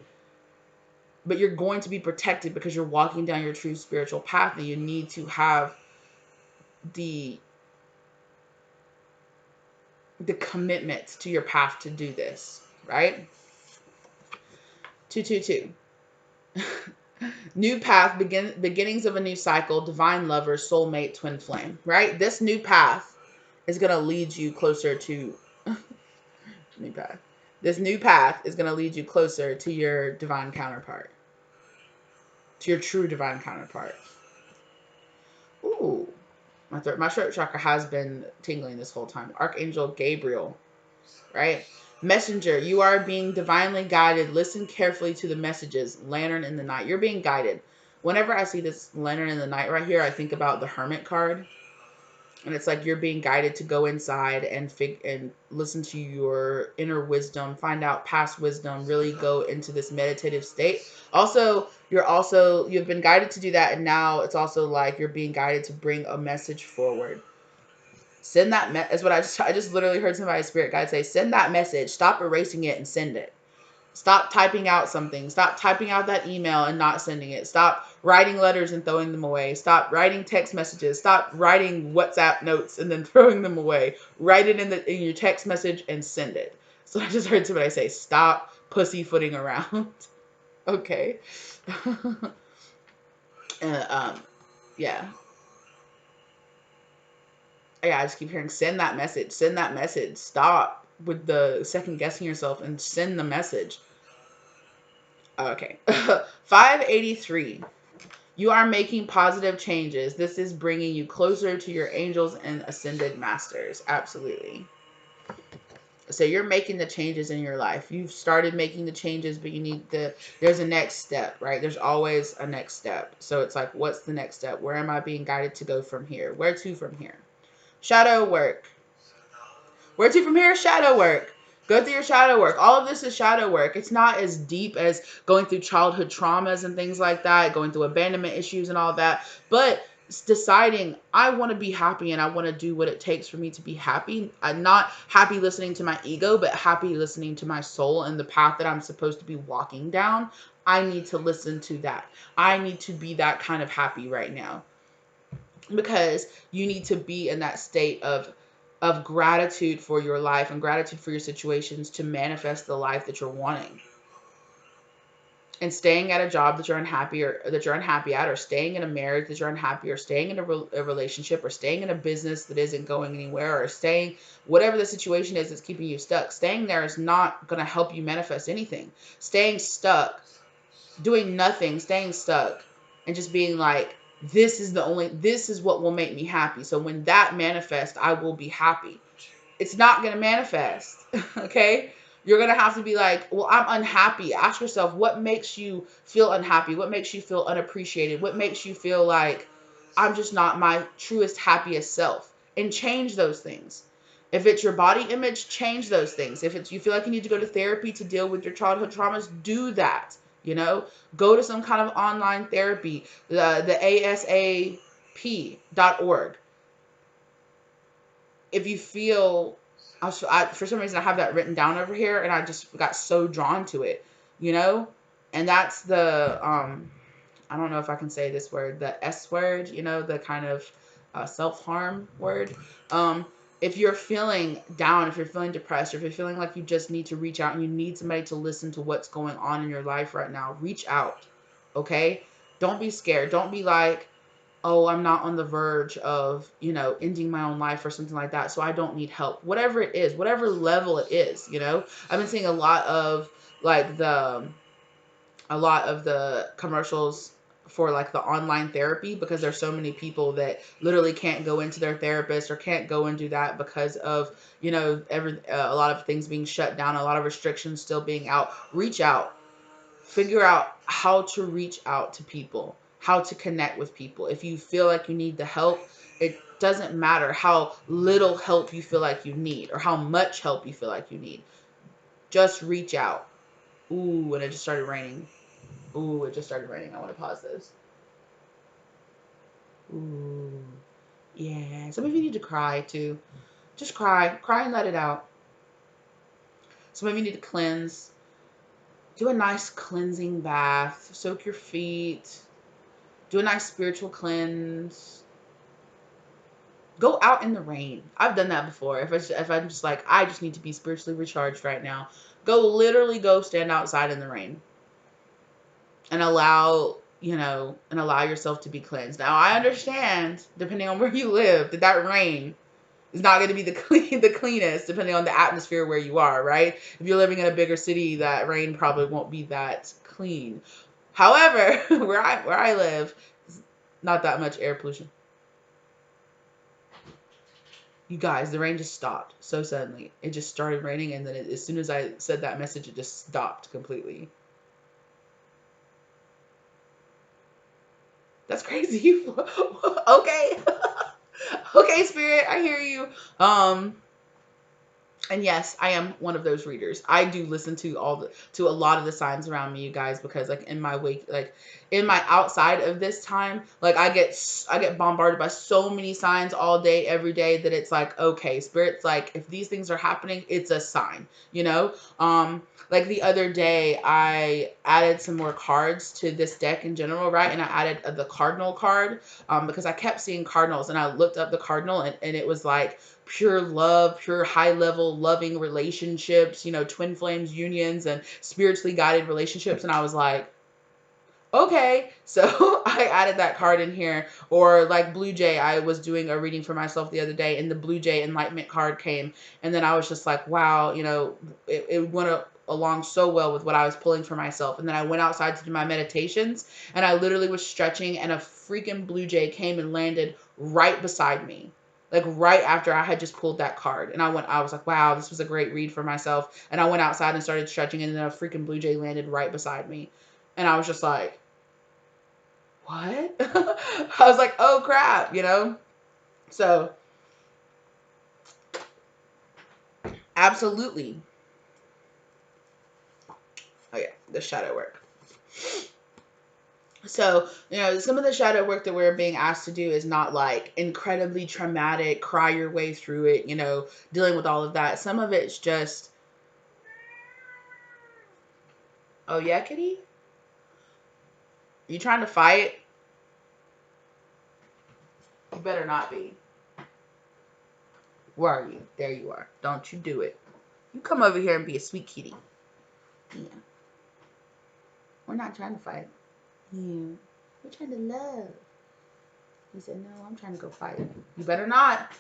but you're going to be protected because you're walking down your true spiritual path, and you need to have the commitment to your path to do this, right? 222. New path, beginnings of a new cycle, divine lover, soulmate, twin flame, right? This new path is going to lead you closer to new path. This new path is going to lead you closer to your divine counterpart, to your true divine counterpart. Ooh, my throat chakra has been tingling this whole time. Archangel Gabriel. right? Messenger, you are being divinely guided. Listen carefully to the messages. Lantern in the night, you're being guided. Whenever I see this lantern in the night right here, I think about the Hermit card. And it's like you're being guided to go inside and listen to your inner wisdom, find out past wisdom, really go into this meditative state. Also, you've been guided to do that, and now it's also like you're being guided to bring a message forward. Send that is what I just literally heard somebody's spirit guide say. Send that message. Stop erasing it and send it. Stop typing out something. Stop typing out that email and not sending it. Stop writing letters and throwing them away. Stop writing text messages. Stop writing WhatsApp notes and then throwing them away. Write it in your text message and send it. So I just heard somebody say, stop pussyfooting around. Okay. Yeah. Yeah, I just keep hearing, send that message. Send that message. Stop with the second guessing yourself and send the message. Okay. 583. You are making positive changes. This is bringing you closer to your angels and ascended masters. Absolutely. So you're making the changes in your life. You've started making the changes, but there's a next step, right? There's always a next step. So it's like, what's the next step? Where am I being guided to go from here? Where to from here? Shadow work. Where to from here? Shadow work. Go through your shadow work. All of this is shadow work. It's not as deep as going through childhood traumas and things like that, going through abandonment issues and all of that. But it's deciding, I want to be happy and I want to do what it takes for me to be happy. I'm not happy listening to my ego, but happy listening to my soul and the path that I'm supposed to be walking down. I need to listen to that. I need to be that kind of happy right now. Because you need to be in that state of gratitude for your life and gratitude for your situations to manifest the life that you're wanting. And staying at a job that you're unhappy at, or staying in a marriage that you're unhappy, or staying in a relationship, or staying in a business that isn't going anywhere, or staying, whatever the situation is that's keeping you stuck, staying there is not going to help you manifest anything. Staying stuck, doing nothing, staying stuck, and just being like, this is what will make me happy. So when that manifests, I will be happy. It's not going to manifest. Okay. You're going to have to be like, well, I'm unhappy. Ask yourself, what makes you feel unhappy? What makes you feel unappreciated? What makes you feel like I'm just not my truest, happiest self? And change those things. If it's your body image, change those things. If it's, you feel like you need to go to therapy to deal with your childhood traumas, do that. Go to some kind of online therapy, the ASAP.org. If you feel, for some reason I have that written down over here and I just got so drawn to it, and that's the, I don't know if I can say this word, the S word, the kind of self-harm word. If you're feeling down, if you're feeling depressed, or if you're feeling like you just need to reach out and you need somebody to listen to what's going on in your life right now, reach out. Okay? Don't be scared. Don't be like, oh, I'm not on the verge of, ending my own life or something like that, so I don't need help. Whatever it is, whatever level it is, I've been seeing a lot of like the commercials for like the online therapy, because there's so many people that literally can't go into their therapist or can't go and do that because of, a lot of things being shut down, a lot of restrictions still being out. Reach out. Figure out how to reach out to people, how to connect with people. If you feel like you need the help, it doesn't matter how little help you feel like you need or how much help you feel like you need. Just reach out. Ooh, and it just started raining. I want to pause this. Ooh, yeah. Some of you need to cry too. Just cry. Cry and let it out. Some of you need to cleanse. Do a nice cleansing bath. Soak your feet. Do a nice spiritual cleanse. Go out in the rain. I've done that before. If I'm just like, I just need to be spiritually recharged right now, go stand outside in the rain and allow yourself to be cleansed. Now, I understand, depending on where you live, that rain is not going to be the cleanest, depending on the atmosphere where you are, right? If you're living in a bigger city, that rain probably won't be that clean. However, where I live, not that much air pollution. You guys, the rain just stopped so suddenly. It just started raining, and then as soon as I said that message, it just stopped completely. That's crazy. Okay. Okay, Spirit, I hear you. And yes, I am one of those readers. I do listen to a lot of the signs around me, you guys, because like in my wake, like in my outside of this time, like I get bombarded by so many signs all day, every day, that it's like, okay, Spirit's like, if these things are happening, it's a sign, you know. Like the other day, I added some more cards to this deck in general, right? And I added the cardinal card, because I kept seeing cardinals, and I looked up the cardinal, and it was like pure love, pure high level loving relationships, twin flames unions and spiritually guided relationships. And I was like, okay, so I added that card in here. Or like Blue Jay, I was doing a reading for myself the other day, and the Blue Jay enlightenment card came, and then I was just like, wow, it went along so well with what I was pulling for myself. And then I went outside to do my meditations, and I literally was stretching, and a freaking Blue Jay came and landed right beside me, like right after I had just pulled that card. And I was like, wow, this was a great read for myself. And I went outside and started stretching, and then a freaking Blue Jay landed right beside me. And I was just like, what? I was like, oh crap, So absolutely. Oh yeah, the shadow work. So, some of the shadow work that we're being asked to do is not like incredibly traumatic, cry your way through it, dealing with all of that. Some of it's just, oh yeah, kitty? You trying to fight? You better not be. Where are you? There you are. Don't you do it. You come over here and be a sweet kitty. Yeah. We're not trying to fight. Yeah. We're trying to love. He said, no, I'm trying to go fight. You better not.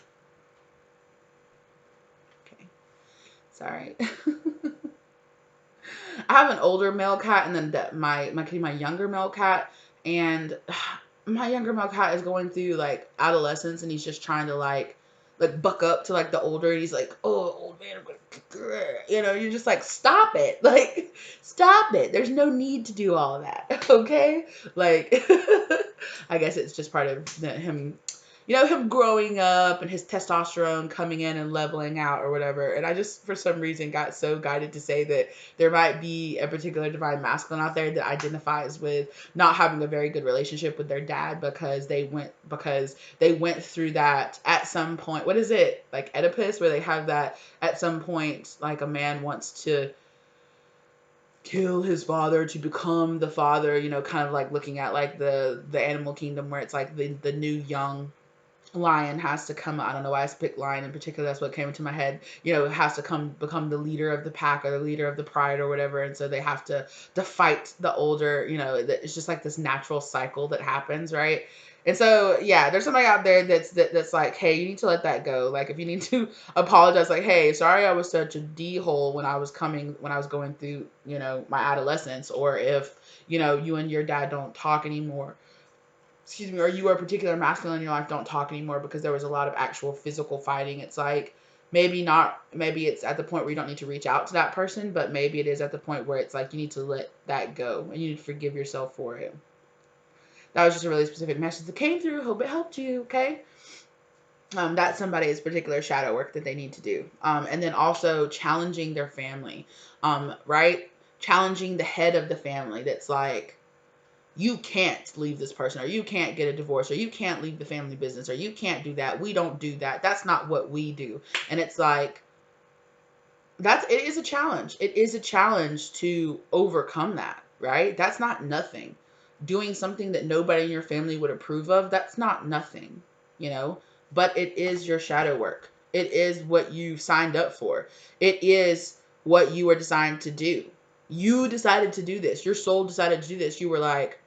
Okay. Sorry. I have an older male cat, and then my younger male cat, and my younger male cat is going through like adolescence, and he's just trying to like buck up to like the older. He's like, oh, old man, I'm gonna, you're just like, stop it, like stop it. There's no need to do all of that, okay? Like, I guess it's just part of him. Him growing up and his testosterone coming in and leveling out or whatever. And I just, for some reason, got so guided to say that there might be a particular divine masculine out there that identifies with not having a very good relationship with their dad because they went through that at some point. What is it? Like Oedipus, where they have that at some point, like a man wants to kill his father to become the father, kind of like looking at like the animal kingdom, where it's like the new young lion has to come. I don't know why I picked lion in particular. That's what came into my head. Has to become the leader of the pack or the leader of the pride or whatever. And so they have to fight the older, it's just like this natural cycle that happens. Right. And so, yeah, there's somebody out there that's like, hey, you need to let that go. Like, if you need to apologize, like, hey, sorry, I was such a D-hole when I was going through, my adolescence, or if, you and your dad don't talk anymore, excuse me, or you are a particular masculine in your life, don't talk anymore because there was a lot of actual physical fighting. It's like, maybe it's at the point where you don't need to reach out to that person, but maybe it is at the point where it's like you need to let that go and you need to forgive yourself for it. That was just a really specific message that came through. Hope it helped you, okay? That's somebody's particular shadow work that they need to do. And then also challenging their family, right? Challenging the head of the family that's like, you can't leave this person, or you can't get a divorce, or you can't leave the family business, or you can't do that. We don't do that. That's not what we do. And it's like, it is a challenge. It is a challenge to overcome that, right? That's not nothing. Doing something that nobody in your family would approve of, that's not nothing, but it is your shadow work. It is what you signed up for. It is what you were designed to do. You decided to do this. Your soul decided to do this. You were like,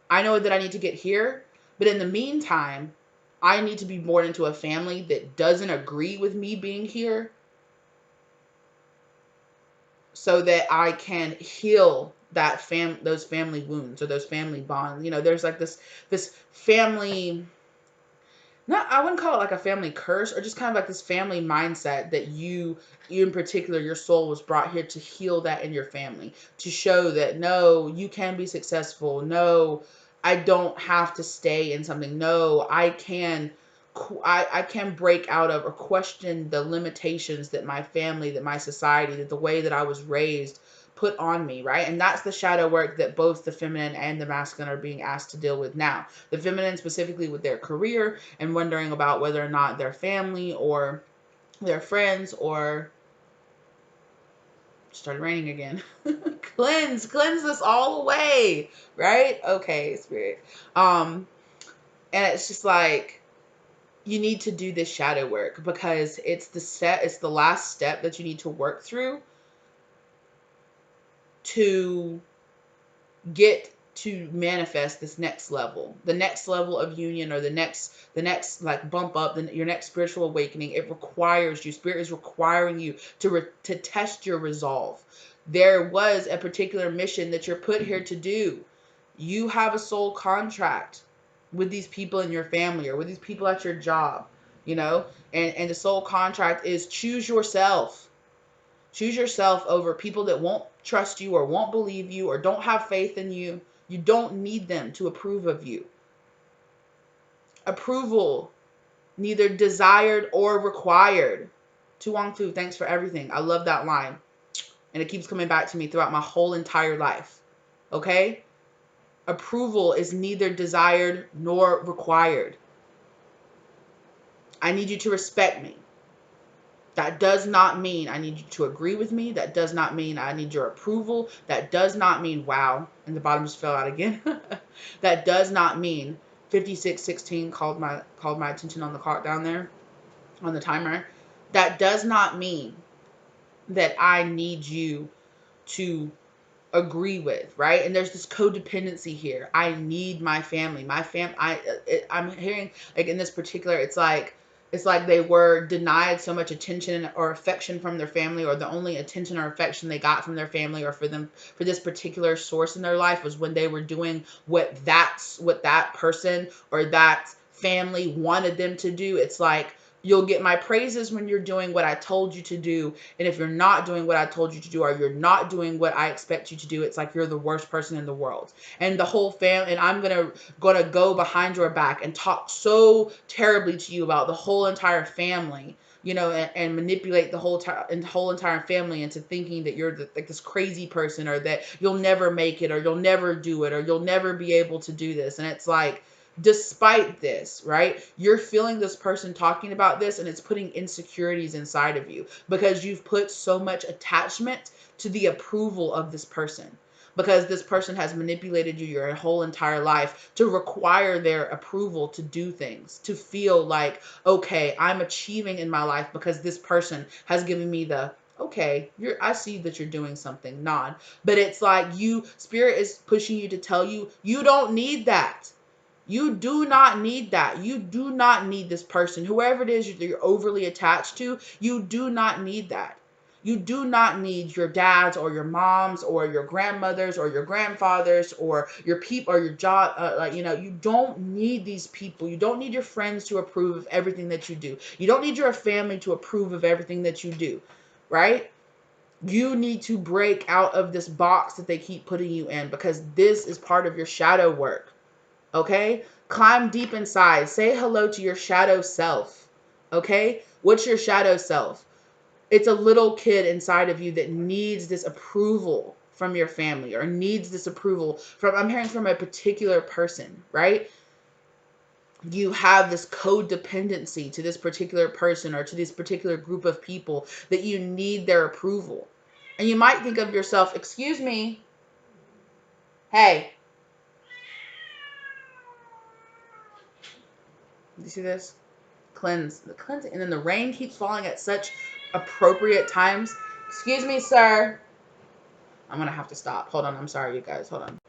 I know that I need to get here, but in the meantime, I need to be born into a family that doesn't agree with me being here, so that I can heal those family wounds or those family bonds. There's like this family, not, I wouldn't call it like a family curse, or just kind of like this family mindset that you in particular, your soul was brought here to heal that in your family, to show that no, you can be successful. No, I don't have to stay in something. No, I can break out of or question the limitations that my family, that my society, that the way that I was raised put on me, right? And that's the shadow work that both the feminine and the masculine are being asked to deal with now. The feminine specifically with their career and wondering about whether or not their family or their friends or started raining again. cleanse this all away, right? Okay, spirit. And it's just like, you need to do this shadow work because it's the last step that you need to work through to get to manifest this next level, the next level of union, or the next like bump up, your next spiritual awakening. It requires you, spirit is requiring you to test your resolve. There was a particular mission that you're put here to do. You have a soul contract with these people in your family or with these people at your job, you know, and the soul contract is choose yourself. Choose yourself over people that won't trust you or won't believe you or don't have faith in you. You don't need them to approve of you. Approval, neither desired or required. Tu Wong Fu, thanks for everything. I love that line. And it keeps coming back to me throughout my whole entire life. Okay? Approval is neither desired nor required. I need you to respect me. That does not mean I need you to agree with me. That does not mean I need your approval. That does not mean, wow, and the bottom just fell out again. That does not mean 5616 called my attention on the clock down there, on the timer. That does not mean that I need you to agree with, right? And there's this codependency here. I need my family. I'm hearing, like, in this particular, it's like they were denied so much attention or affection from their family, or the only attention or affection they got from their family or for this particular source in their life was when they were doing what that person or that family wanted them to do. It's like, you'll get my praises when you're doing what I told you to do. And if you're not doing what I told you to do, or you're not doing what I expect you to do, it's like you're the worst person in the world. And the whole family, and I'm gonna go behind your back and talk so terribly to you about the whole entire family, you know, and manipulate the whole entire family into thinking that you're like this crazy person, or that you'll never make it, or you'll never do it, or you'll never be able to do this. And it's like, despite this, right, you're feeling this person talking about this, and it's putting insecurities inside of you because you've put so much attachment to the approval of this person, because this person has manipulated you your whole entire life to require their approval to do things, to feel like, okay, I'm achieving in my life because this person has given me the, okay, I see that you're doing something, nod. But it's like, spirit is pushing you to tell you, you don't need that. You do not need that. You do not need this person. Whoever it is that you're overly attached to, you do not need that. You do not need your dads or your moms or your grandmothers or your grandfathers or your people or your job. You don't need these people. You don't need your friends to approve of everything that you do. You don't need your family to approve of everything that you do, right? You need to break out of this box that they keep putting you in, because this is part of your shadow work. Okay? Climb deep inside. Say hello to your shadow self. Okay? What's your shadow self? It's a little kid inside of you that needs this approval from your family, or needs this approval from, I'm hearing, from a particular person, right? You have this codependency to this particular person or to this particular group of people that you need their approval. And you might think of yourself, excuse me, hey, you see this? Cleanse, and then the rain keeps falling at such appropriate times. Excuse me, sir. I'm gonna have to stop. Hold on. I'm sorry, you guys. Hold on.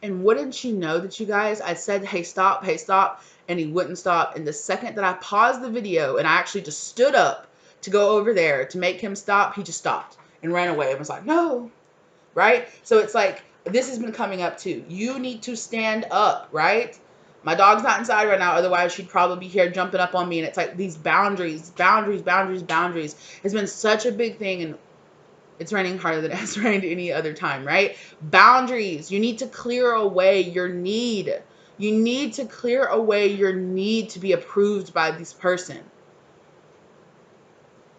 And wouldn't you know that, you guys, I said, hey, stop, and he wouldn't stop. And the second that I paused the video and I actually just stood up to go over there to make him stop, he just stopped and ran away and was like, no, right? So it's like, this has been coming up too. You need to stand up, right? My dog's not inside right now, otherwise she'd probably be here jumping up on me. And it's like these boundaries. It's been such a big thing, and it's raining harder than it's rained any other time, right? Boundaries. You need to clear away your need. You need to clear away your need to be approved by this person.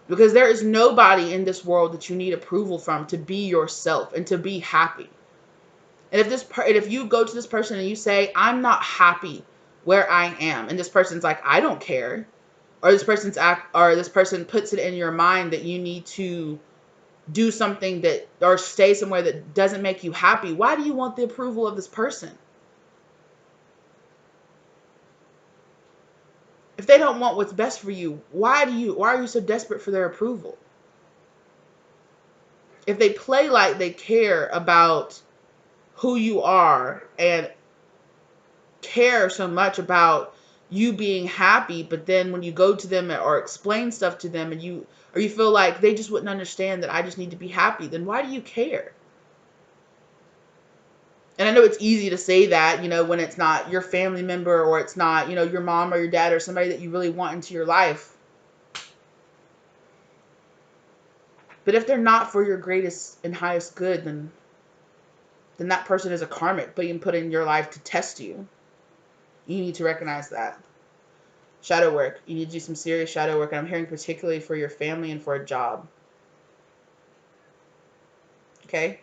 Because there is nobody in this world that you need approval from to be yourself and to be happy. And if you go to this person and you say, I'm not happy where I am, and this person's like, I don't care, or this person puts it in your mind that you need to do something that, or stay somewhere that doesn't make you happy, why do you want the approval of this person? If they don't want what's best for you, why are you so desperate for their approval? If they play like they care about who you are and care so much about you being happy, but then when you go to them or explain stuff to them and you feel like they just wouldn't understand that I just need to be happy, then why do you care? And I know it's easy to say that, when it's not your family member, or it's not, your mom or your dad or somebody that you really want into your life. But if they're not for your greatest and highest good, then that person is a karmic being put in your life to test you. You need to recognize that. Shadow work. You need to do some serious shadow work. And I'm hearing particularly for your family and for a job. Okay?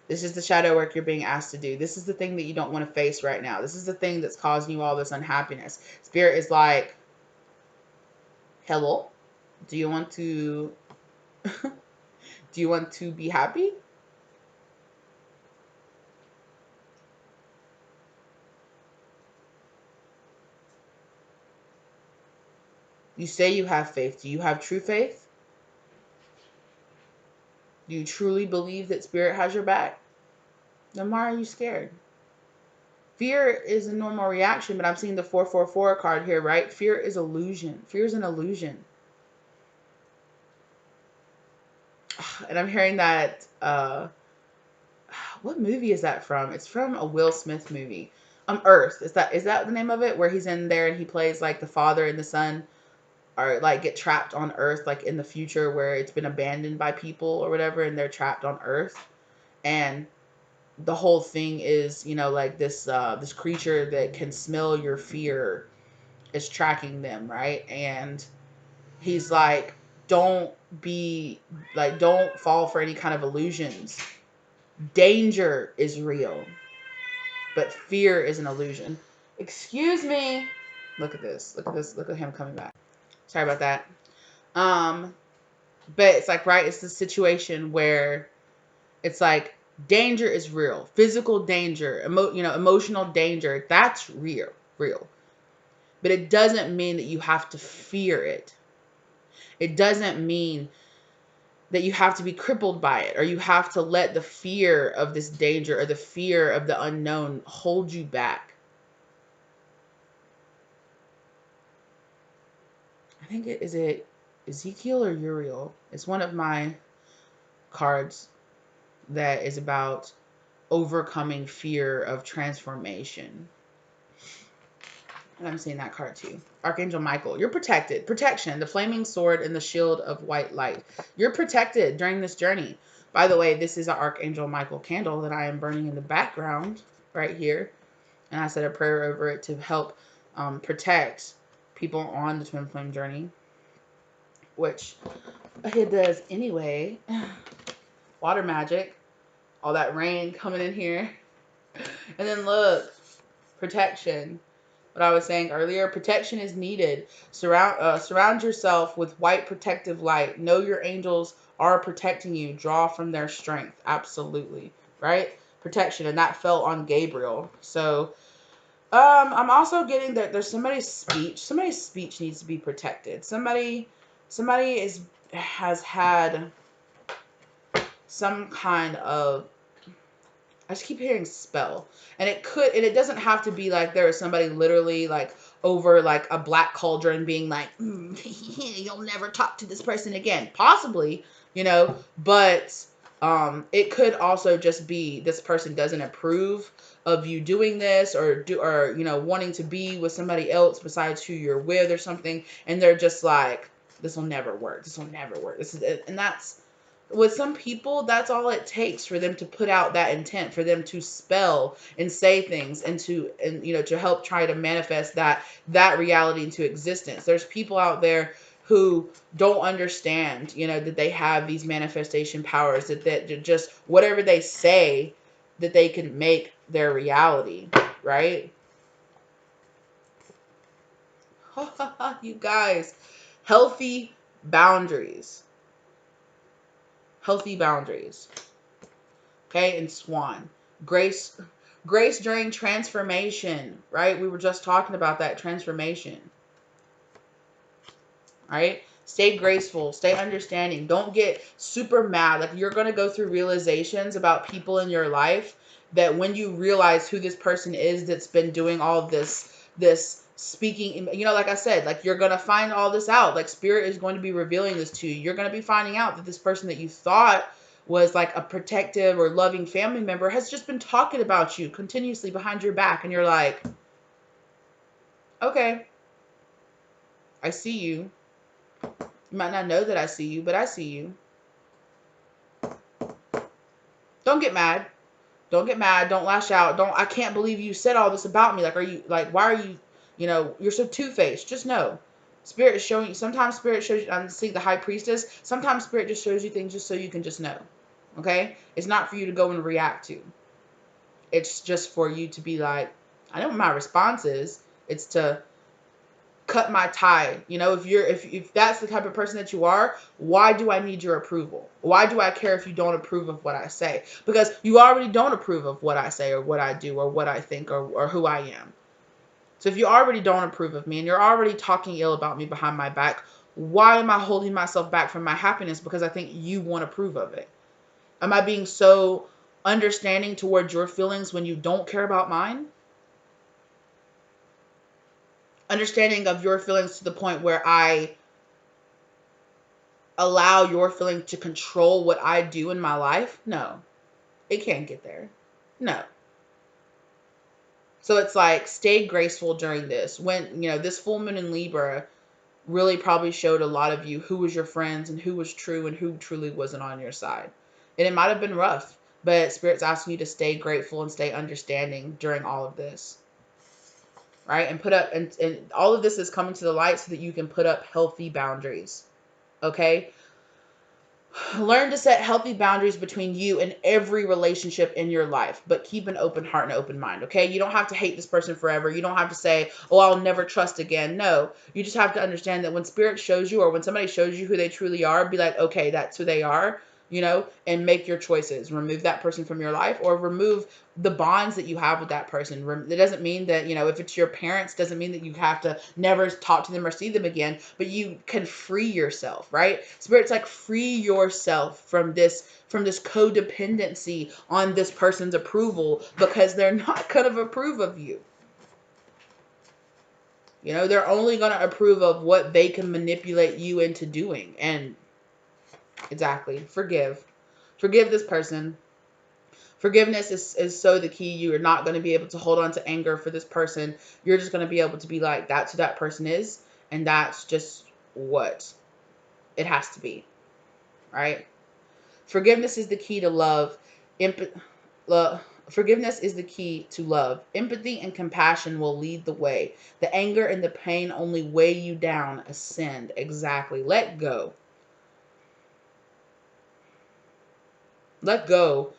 This is the shadow work you're being asked to do. This is the thing that you don't want to face right now. This is the thing that's causing you all this unhappiness. Spirit is like, hello? Do you want to be happy? You say you have faith. Do you have true faith? Do you truly believe that Spirit has your back? Then why are you scared? Fear is a normal reaction, but I'm seeing the 444 card here, right? Fear is illusion. Fear is an illusion. And I'm hearing that, what movie is that from? It's from a Will Smith movie. Earth. Is that the name of it? Where he's in there and he plays like the father and the son are like get trapped on Earth, like in the future where it's been abandoned by people or whatever, and they're trapped on Earth. And the whole thing is, like this creature that can smell your fear is tracking them, right? And he's like, don't fall for any kind of illusions. Danger is real, but fear is an illusion. Excuse me. Look at this. Look at this. Look at him coming back. Sorry about that. But it's like, right, it's the situation where it's like danger is real. Physical danger, emotional danger, that's real. But it doesn't mean that you have to fear it. It doesn't mean that you have to be crippled by it, or you have to let the fear of this danger or the fear of the unknown hold you back. I think is it Ezekiel or Uriel? It's one of my cards that is about overcoming fear of transformation. And I'm seeing that card too. Archangel Michael, you're protected. Protection, the flaming sword and the shield of white light. You're protected during this journey. By the way, this is an Archangel Michael candle that I am burning in the background right here. And I said a prayer over it to help protect people on the twin flame journey, which it does anyway. Water magic. All that rain coming in here. And then look, protection. What I was saying earlier, protection is needed. Surround yourself with white protective light. Know your angels are protecting you. Draw from their strength. Absolutely. Right? Protection. And that fell on Gabriel. So, I'm also getting that there's somebody's speech needs to be protected. Somebody has had some kind of, I just keep hearing spell. And it doesn't have to be like there is somebody literally like over like a black cauldron being like, you'll never talk to this person again. Possibly, but It could also just be this person doesn't approve of you doing this, or wanting to be with somebody else besides who you're with or something, and they're just like, this will never work. This will never work. This is it. And that's, with some people, that's all it takes for them to put out that intent, for them to spell and say things, and to help try to manifest that reality into existence. There's people out there who don't understand, that they have these manifestation powers, that just whatever they say, that they can make their reality, right? You guys, healthy boundaries. Healthy boundaries. Okay, and Swan. Grace during transformation, right? We were just talking about that transformation. Right? Stay graceful, stay understanding. Don't get super mad. Like, you're going to go through realizations about people in your life, that when you realize who this person is that's been doing all of this speaking, like I said, like, you're going to find all this out. Like, Spirit is going to be revealing this to you. You're going to be finding out that this person that you thought was like a protective or loving family member has just been talking about you continuously behind your back. And you're like, okay, I see you. You might not know that I see you, but I see you. Don't get mad. Don't get mad. Don't lash out. I can't believe you said all this about me. Like, why are you, you're so two-faced. Just know. Spirit is showing you. Sometimes Spirit shows you, I'm seeing the High Priestess. Sometimes Spirit just shows you things just so you can just know. Okay? It's not for you to go and react to. It's just for you to be like, I know what my response is. It's to cut my tie. If that's the type of person that you are, why do I need your approval? Why do I care if you don't approve of what I say? Because you already don't approve of what I say, or what I do, or what I think, or who I am. So if you already don't approve of me, and you're already talking ill about me behind my back, why am I holding myself back from my happiness because I think you won't approve of it? Am I being so understanding towards your feelings when you don't care about mine? Understanding of your feelings to the point where I allow your feelings to control what I do in my life? No, it can't get there. No. So it's like, stay graceful during this. When, this full moon in Libra really probably showed a lot of you who was your friends and who was true and who truly wasn't on your side. And it might have been rough, but Spirit's asking you to stay grateful and stay understanding during all of this. Right? And put up, and all of this is coming to the light so that you can put up healthy boundaries. Okay? Learn to set healthy boundaries between you and every relationship in your life, but keep an open heart and open mind, okay? You don't have to hate this person forever. You don't have to say, oh, I'll never trust again. No, you just have to understand that when Spirit shows you, or when somebody shows you who they truly are, be like, okay, that's who they are, and make your choices. Remove that person from your life, or remove the bonds that you have with that person. It doesn't mean that, if it's your parents, doesn't mean that you have to never talk to them or see them again, but you can free yourself, right? Spirit's like, free yourself from this codependency on this person's approval, because they're not going to approve of you. They're only going to approve of what they can manipulate you into doing. And exactly, forgive this person. Forgiveness is so the key. You are not going to be able to hold on to anger for this person. You're just going to be able to be like, that's who that person is, and that's just what it has to be, right? Forgiveness is the key to love. Forgiveness is the key to love. Empathy and compassion will lead the way. The anger and the pain only weigh you down. Ascend. Exactly. Let go. Let go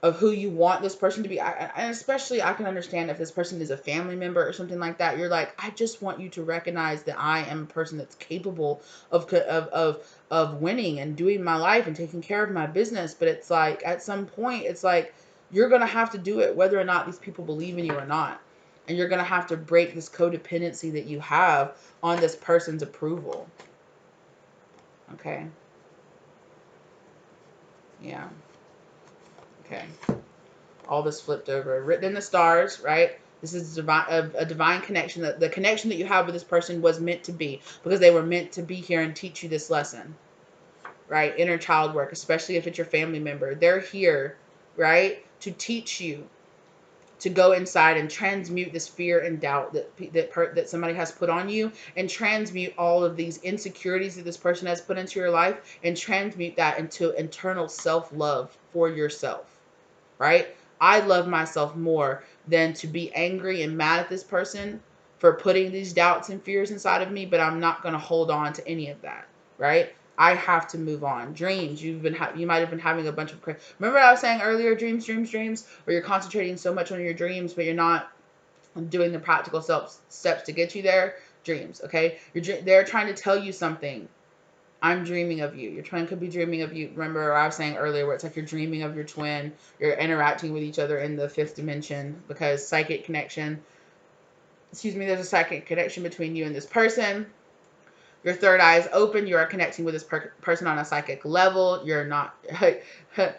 of who you want this person to be. And especially, I can understand if this person is a family member or something like that. You're like, I just want you to recognize that I am a person that's capable of winning and doing my life and taking care of my business. But it's like, at some point, it's like, you're going to have to do it whether or not these people believe in you or not. And you're going to have to break this codependency that you have on this person's approval. Okay. Yeah. Okay. All this flipped over. Written in the stars, right? This is a divine connection. The connection that you have with this person was meant to be, because they were meant to be here and teach you this lesson. right? Inner child work, especially if it's your family member. They're here, right, to teach you to go inside and transmute this fear and doubt that somebody has put on you, and transmute all of these insecurities that this person has put into your life, and transmute that into internal self-love for yourself, right? I love myself more than to be angry and mad at this person for putting these doubts and fears inside of me, but I'm not going to hold on to any of that, right? I have to move on. Dreams, you might have been having a bunch of remember what I was saying earlier, dreams, or you're concentrating so much on your dreams, but you're not doing the practical steps to get you there. Dreams, okay? They're trying to tell you something. I'm dreaming of you. Your twin could be dreaming of you. Remember I was saying earlier where it's like you're dreaming of your twin. You're interacting with each other in the fifth dimension, because psychic connection. Excuse me, there's a psychic connection between you and this person. Your third eye is open. You are connecting with this person on a psychic level. You're not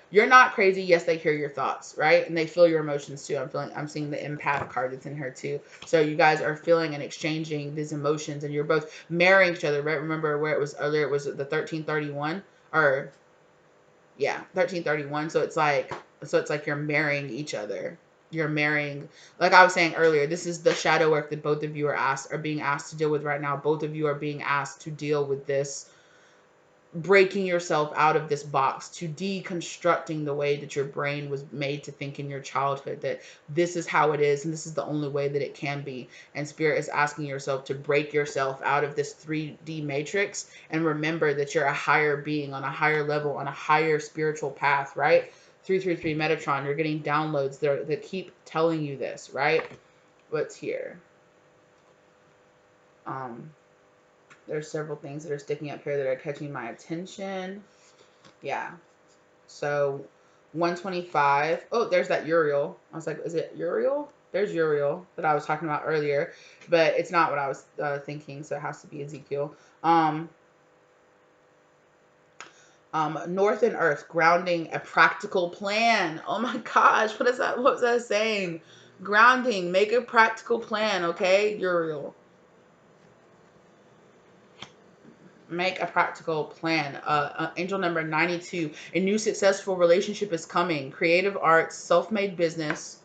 you're not crazy. Yes, they hear your thoughts, right? And they feel your emotions too. I'm seeing the empath card that's in here too. So you guys are feeling and exchanging these emotions, and you're both marrying each other, right? Remember where it was earlier, it was the 1331, or yeah, 1331. So it's like you're marrying each other. You're marrying, like I was saying earlier, this is the shadow work that both of you are being asked to deal with right now. Both of you are being asked to deal with this, breaking yourself out of this box, to deconstructing the way that your brain was made to think in your childhood, that this is how it is and this is the only way that it can be. And Spirit is asking yourself to break yourself out of this 3D matrix and remember that you're a higher being on a higher level, on a higher spiritual path, right? 333 Metatron, you're getting downloads that keep telling you this, right? What's here? There's several things that are sticking up here that are catching my attention. Yeah. So 125. Oh, there's that Uriel. I was like, is it Uriel? There's Uriel that I was talking about earlier, but it's not what I was thinking, so it has to be Ezekiel. North and Earth, grounding, a practical plan. Oh my gosh, what is that? What was that saying? Grounding, make a practical plan, okay? Uriel. Make a practical plan. Angel number 92. A new successful relationship is coming. Creative arts, self-made business,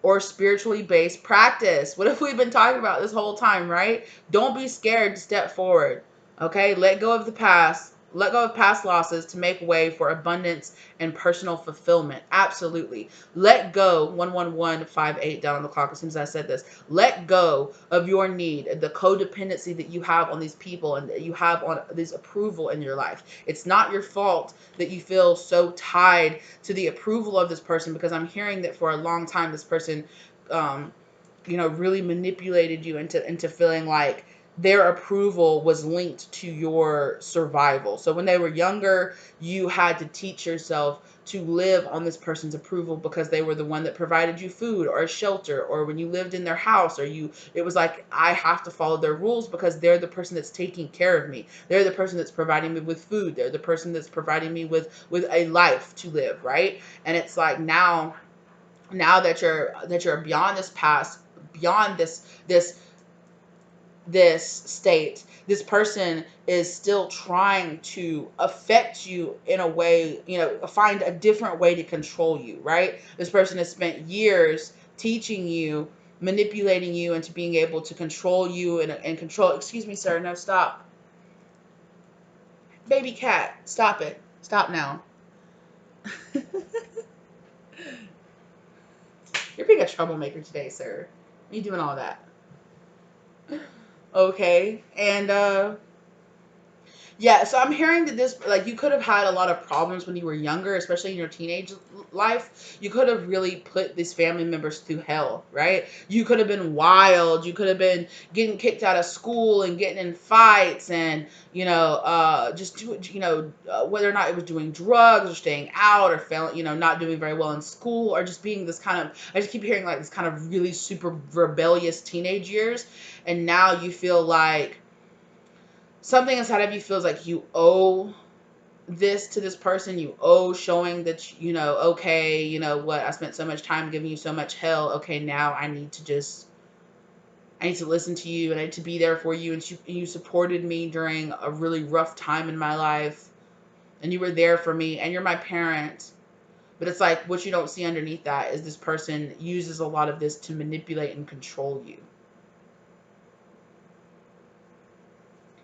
or spiritually based practice. What have we been talking about this whole time, right? Don't be scared to step forward. Okay? Let go of the past. Let go of past losses to make way for abundance and personal fulfillment. Absolutely. Let go. 11158 down on the clock as soon as I said this. Let go of your need, the codependency that you have on these people and that you have on this approval in your life. It's not your fault that you feel so tied to the approval of this person, because I'm hearing that for a long time this person really manipulated you into feeling like their approval was linked to your survival. So when they were younger, you had to teach yourself to live on this person's approval because they were the one that provided you food or a shelter, or when you lived in their house, it was like, I have to follow their rules because they're the person that's taking care of me. They're the person that's providing me with food. They're the person that's providing me with a life to live, right? And it's like now that you're beyond this past, beyond this state, this person is still trying to affect you in a way, find a different way to control you, right? This person has spent years teaching you, manipulating you into being able to control you and control. Excuse me, sir. No, stop. Baby cat, stop it. Stop now. You're being a troublemaker today, sir. Are you doing all that? Okay. And yeah, so I'm hearing that this, like, you could have had a lot of problems when you were younger, especially in your teenage life. You could have really put these family members through hell, right? You could have been wild. You could have been getting kicked out of school and getting in fights and, whether or not it was doing drugs or staying out or failing, not doing very well in school, or just being this kind of, I just keep hearing like this kind of really super rebellious teenage years. And now you feel like something inside of you feels like you owe this to this person. You owe showing that, okay, what, I spent so much time giving you so much hell. Okay, now I need to listen to you, and I need to be there for you. And you supported me during a really rough time in my life. and you were there for me, and you're my parent. But it's like, what you don't see underneath that is this person uses a lot of this to manipulate and control you.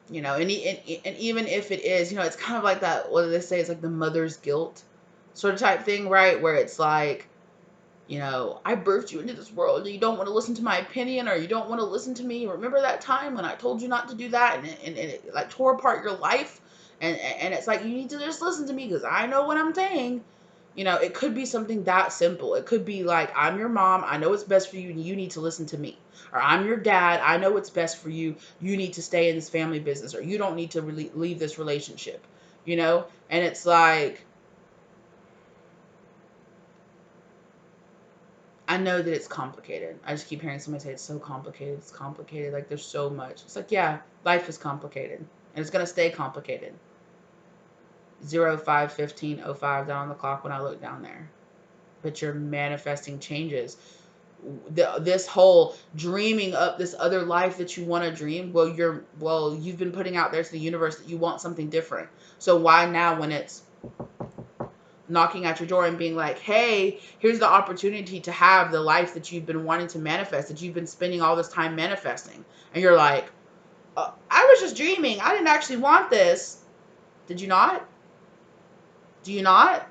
You know, and even if it is, you know, it's kind of like that, what do they say? It's like the mother's guilt sort of type thing, right? Where it's like, you know, I birthed you into this world and you don't want to listen to my opinion, or you don't want to listen to me. Remember that time when I told you not to do that, and it like tore apart your life? And it's like, you need to just listen to me because I know what I'm saying. You know, it could be something that simple. It could be like, I'm your mom. I know what's best for you, and you need to listen to me. Or I'm your dad. I know what's best for you. You need to stay in this family business, or you don't need to leave this relationship. You know? And it's like, I know that it's complicated. I just keep hearing somebody say it's so complicated. It's complicated. Like, there's so much. It's like, yeah, life is complicated. And it's going to stay complicated. 05/15/05 down on the clock when I look down there. But you're manifesting changes. This whole dreaming up this other life that you want to dream, well, you've been putting out there to the universe that you want something different. So why now, when it's knocking at your door and being like, hey, here's the opportunity to have the life that you've been wanting to manifest, that you've been spending all this time manifesting. And you're like, I was just dreaming. I didn't actually want this. Did you not? Do you not?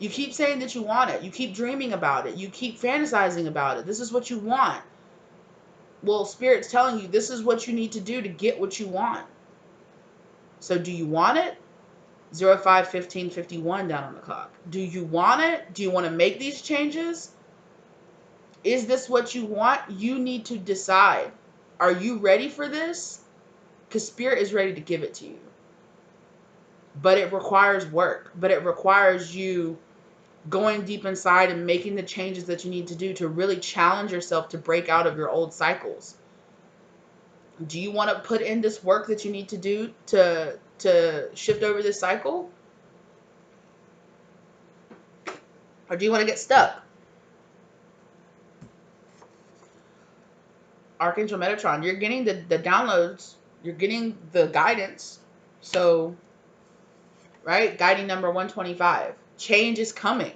You keep saying that you want it. You keep dreaming about it. You keep fantasizing about it. This is what you want. Well, Spirit's telling you this is what you need to do to get what you want. So do you want it? 05/15/51 down on the clock. Do you want it? Do you want to make these changes? Is this what you want? You need to decide. Are you ready for this? Because Spirit is ready to give it to you. But it requires work. But it requires you going deep inside and making the changes that you need to do to really challenge yourself to break out of your old cycles. Do you want to put in this work that you need to do to shift over this cycle? Or do you want to get stuck? Archangel Metatron, you're getting the downloads. You're getting the guidance. So, right? Guiding number 125. Change is coming.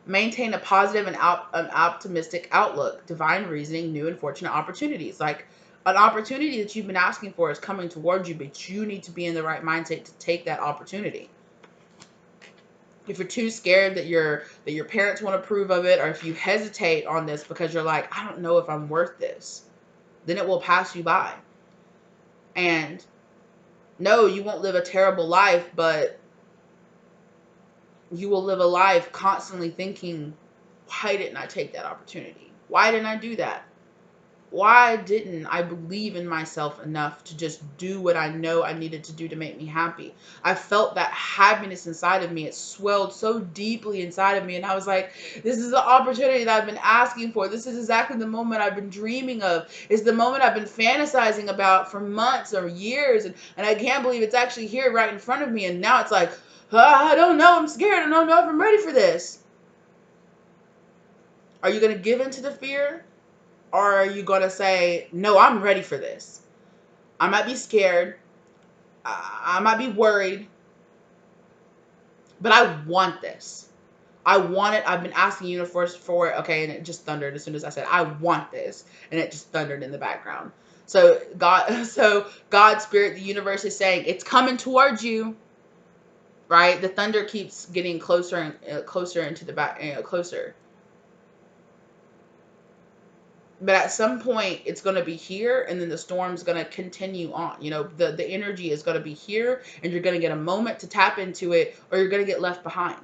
Maintain a positive and an optimistic outlook. Divine reasoning, new and fortunate opportunities. Like, an opportunity that you've been asking for is coming towards you, but you need to be in the right mindset to take that opportunity. If you're too scared that your parents won't approve of it, or if you hesitate on this because you're like, I don't know if I'm worth this, then it will pass you by. And no, you won't live a terrible life, but you will live a life constantly thinking, why didn't I take that opportunity? Why didn't I do that? Why didn't I believe in myself enough to just do what I know I needed to do to make me happy? I felt that happiness inside of me. It swelled so deeply inside of me. And I was like, this is the opportunity that I've been asking for. This is exactly the moment I've been dreaming of. It's the moment I've been fantasizing about for months or years. And I can't believe it's actually here right in front of me. And now it's like, I don't know. I'm scared. I don't know if I'm ready for this. Are you going to give in to the fear? Or are you going to say, no, I'm ready for this? I might be scared. I might be worried. But I want this. I want it. I've been asking the universe for it. Okay, and it just thundered as soon as I said, I want this. And it just thundered in the background. So God, Spirit, the universe is saying, it's coming towards you. Right? The thunder keeps getting closer and closer into the back, closer. But at some point, it's going to be here, and then the storm's going to continue on. You know, the energy is going to be here, and you're going to get a moment to tap into it, or you're going to get left behind.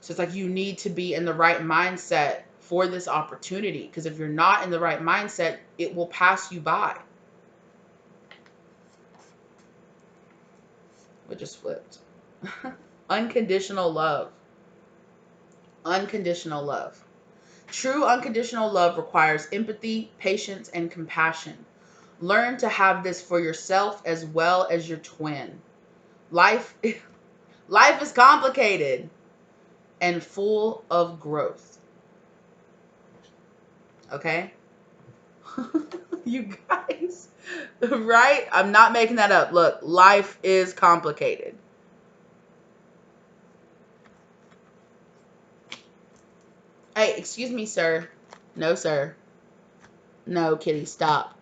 So it's like you need to be in the right mindset for this opportunity, because if you're not in the right mindset, it will pass you by. It just flipped. Unconditional love. Unconditional love. True unconditional love requires empathy, patience, and compassion. Learn to have this for yourself as well as your twin. Life is complicated and full of growth. Okay? You guys, right? I'm not making that up. Look, life is complicated. Hey, excuse me, sir. No, sir. No, kitty, stop.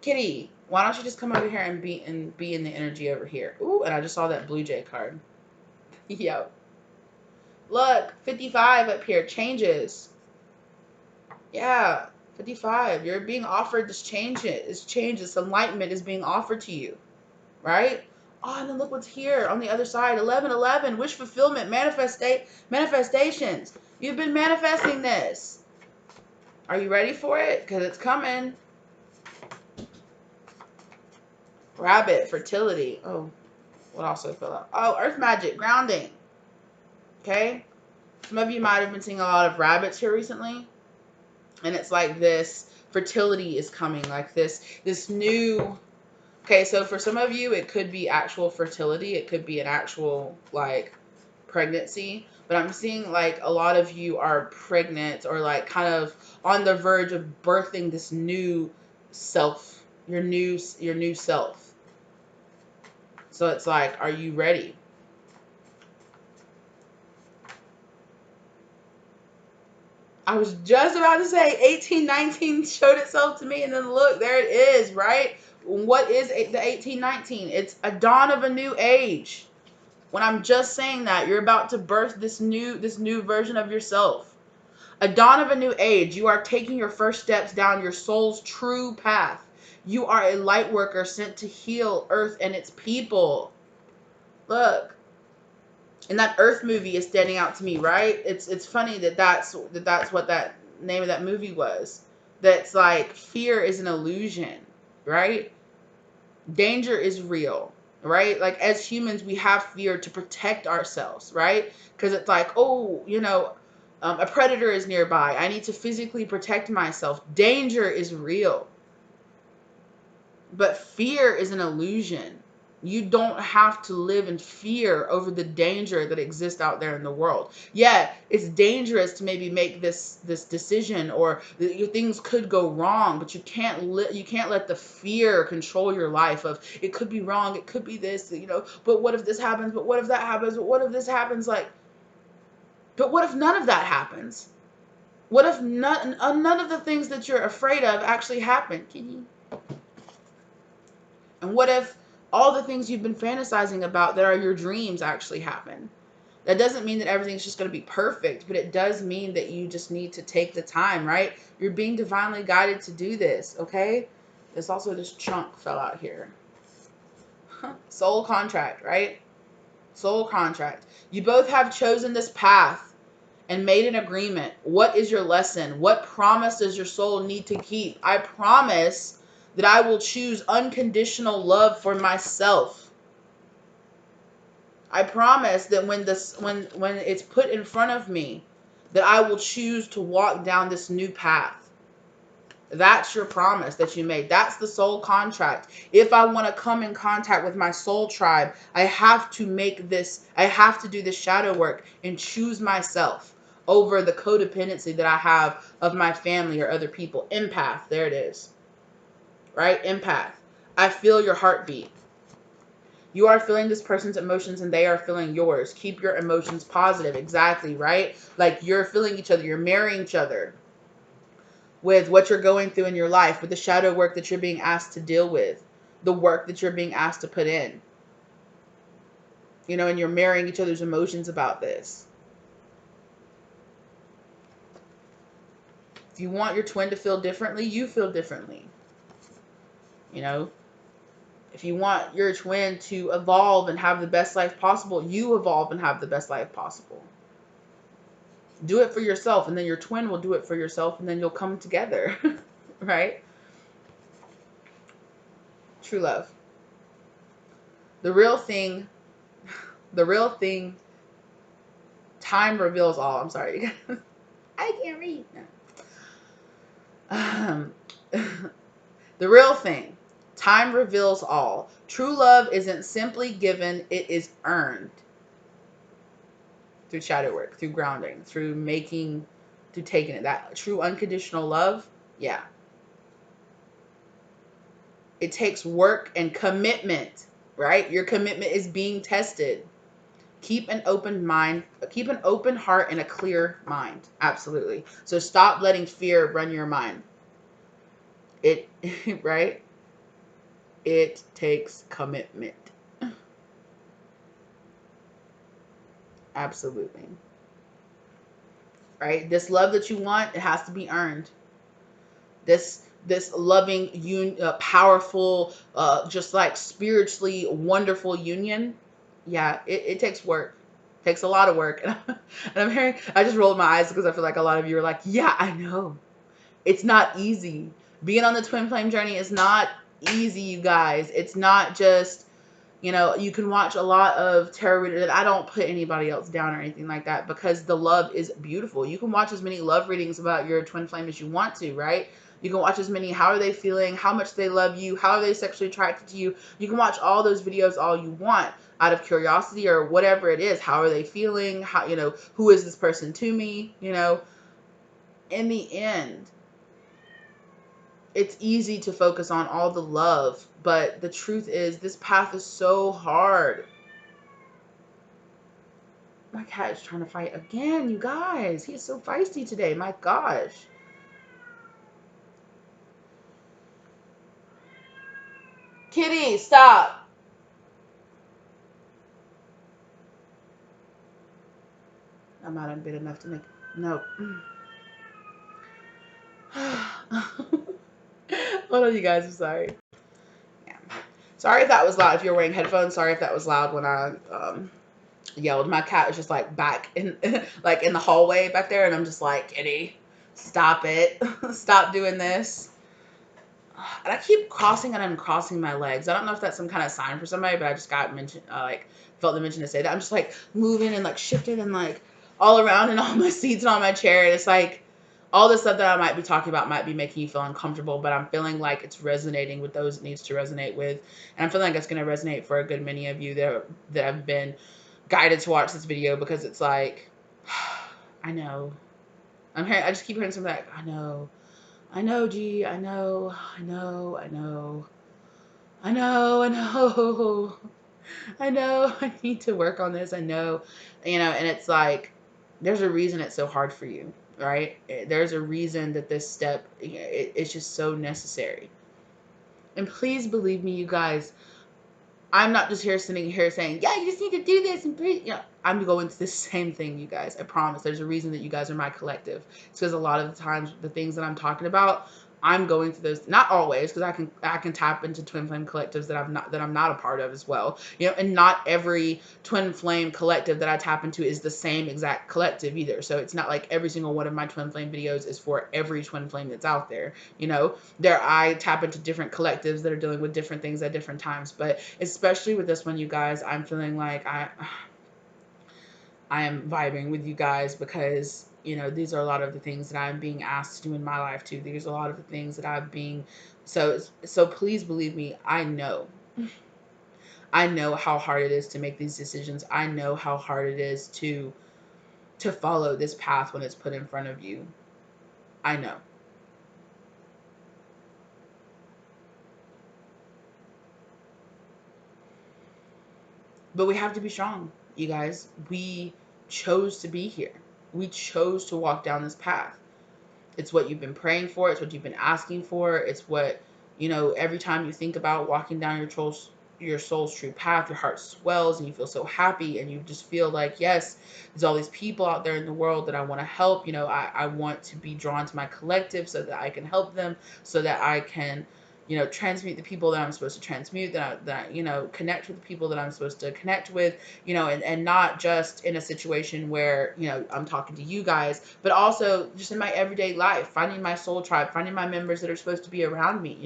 Kitty, why don't you just come over here and be in the energy over here? Ooh, and I just saw that Blue Jay card. Yo. Look, 55 up here. Changes. Yeah, 55. You're being offered this change. This change, this enlightenment is being offered to you. Right? Oh, and then look what's here on the other side. 1111. Wish fulfillment. Manifestations. You've been manifesting this. Are you ready for it? Because it's coming. Rabbit. Fertility. Oh, what else did I fill out? Oh, earth magic. Grounding. Okay? Some of you might have been seeing a lot of rabbits here recently. And it's like this fertility is coming. Like this new... Okay, so for some of you, it could be actual fertility. It could be an actual, like, pregnancy. But I'm seeing, like, a lot of you are pregnant or, like, kind of on the verge of birthing this new self. Your new self. So it's like, are you ready? I was just about to say 1819 showed itself to me, and then look, there it is, right? What is the 1819? It's a dawn of a new age. When I'm just saying that, you're about to birth this new version of yourself. A dawn of a new age. You are taking your first steps down your soul's true path. You are a light worker sent to heal Earth and its people. Look. And that Earth movie is standing out to me, right? It's funny that's what that name of that movie was. That's like fear is an illusion, right? Danger is real, right? Like as humans, we have fear to protect ourselves, right? Because it's like, oh, a predator is nearby. I need to physically protect myself. Danger is real. But fear is an illusion. You don't have to live in fear over the danger that exists out there in the world. Yeah, it's dangerous to maybe make this decision, or things could go wrong, but you can't let the fear control your life of it could be wrong, it could be this, but what if this happens? But what if that happens? But what if this happens? But what if none of that happens? What if none of the things that you're afraid of actually happen? And what if all the things you've been fantasizing about that are your dreams actually happen? That doesn't mean that everything's just going to be perfect, but it does mean that you just need to take the time, right? You're being divinely guided to do this, okay? There's also this chunk fell out here. Soul contract, right? Soul contract. You both have chosen this path and made an agreement. What is your lesson? What promise does your soul need to keep? I promise that I will choose unconditional love for myself. I promise that when it's put in front of me, that I will choose to walk down this new path. That's your promise that you made. That's the soul contract. If I want to come in contact with my soul tribe, I have to do this shadow work and choose myself over the codependency that I have of my family or other people. Empath, there it is. Right? Empath. I feel your heartbeat. You are feeling this person's emotions and they are feeling yours. Keep your emotions positive. Exactly, right? Like you're feeling each other. You're marrying each other with what you're going through in your life, with the shadow work that you're being asked to deal with, the work that you're being asked to put in. And you're marrying each other's emotions about this. If you want your twin to feel differently, you feel differently. If you want your twin to evolve and have the best life possible, you evolve and have the best life possible. Do it for yourself, and then your twin will do it for yourself, and then you'll come together. Right? True love. The real thing, time reveals all. I'm sorry. I can't read. The real thing, time reveals all. True love isn't simply given, it is earned. Through shadow work, through grounding, through making to taking it. That true unconditional love, yeah. It takes work and commitment, right? Your commitment is being tested. Keep an open mind, keep an open heart and a clear mind. Absolutely. So stop letting fear run your mind. It, right? It takes commitment. Absolutely. Right? This love that you want, it has to be earned. This loving, powerful, just like spiritually wonderful union, yeah, it takes work. It takes a lot of work. And I'm hearing, I just rolled my eyes because I feel like a lot of you are like, yeah, I know. It's not easy. Being on the twin flame journey is not easy, you guys. It's not just, you can watch a lot of tarot readers. I don't put anybody else down or anything like that because the love is beautiful. You can watch as many love readings about your twin flame as you want to, right? You can watch as many, how are they feeling, how much they love you, how are they sexually attracted to you. You can watch all those videos all you want out of curiosity or whatever it is. How are they feeling? How, who is this person to me? In the end, it's easy to focus on all the love, but the truth is this path is so hard. My cat is trying to fight again, you guys. He is so feisty today. My gosh. Kitty, stop. I'm not in bed enough to make... No. Hold on, you guys. I'm sorry. Yeah. Sorry if that was loud. If you're wearing headphones, sorry if that was loud when I yelled. My cat was just like back in like in the hallway back there, and I'm just like, Kitty, stop it. Stop doing this. And I keep crossing and uncrossing my legs. I don't know if that's some kind of sign for somebody, but I just got mentioned, felt the mention to say that. I'm just like moving and like shifting and like all around and all my seats and on my chair. And it's like all the stuff that I might be talking about might be making you feel uncomfortable, but I'm feeling like it's resonating with those it needs to resonate with. And I'm feeling like it's going to resonate for a good many of you that have been guided to watch this video, because it's like, I know. I just keep hearing something like, I know. I know, G. I know. I know. I know. I know. I know. I know. I need to work on this. I know. And it's like, there's a reason it's so hard for you, right? There's a reason that this step, it's just so necessary. And please believe me, you guys, I'm not just sitting here saying, yeah, you just need to do this. And I'm going to the same thing, you guys. I promise. There's a reason that you guys are my collective. It's because a lot of the times, the things that I'm talking about, I'm going through those, not always, because I can tap into twin flame collectives that I'm not a part of as well. And not every twin flame collective that I tap into is the same exact collective either. So it's not like every single one of my twin flame videos is for every twin flame that's out there. I tap into different collectives that are dealing with different things at different times. But especially with this one, you guys, I'm feeling like I am vibing with you guys, because these are a lot of the things that I'm being asked to do in my life too. These are a lot of the things that I'm being, so please believe me, I know how hard it is to make these decisions. I know how hard it is to follow this path when it's put in front of you. I know. But we have to be strong, you guys. We chose to be here. We chose to walk down this path. It's what you've been praying for. It's what you've been asking for. It's what, every time you think about walking down your soul's true path, your heart swells and you feel so happy, and you just feel like, yes, there's all these people out there in the world that I want to help. I want to be drawn to my collective so that I can help them, so that I can, transmute the people that I'm supposed to transmute, connect with the people that I'm supposed to connect with, and not just in a situation where, I'm talking to you guys, but also just in my everyday life, finding my soul tribe, finding my members that are supposed to be around me,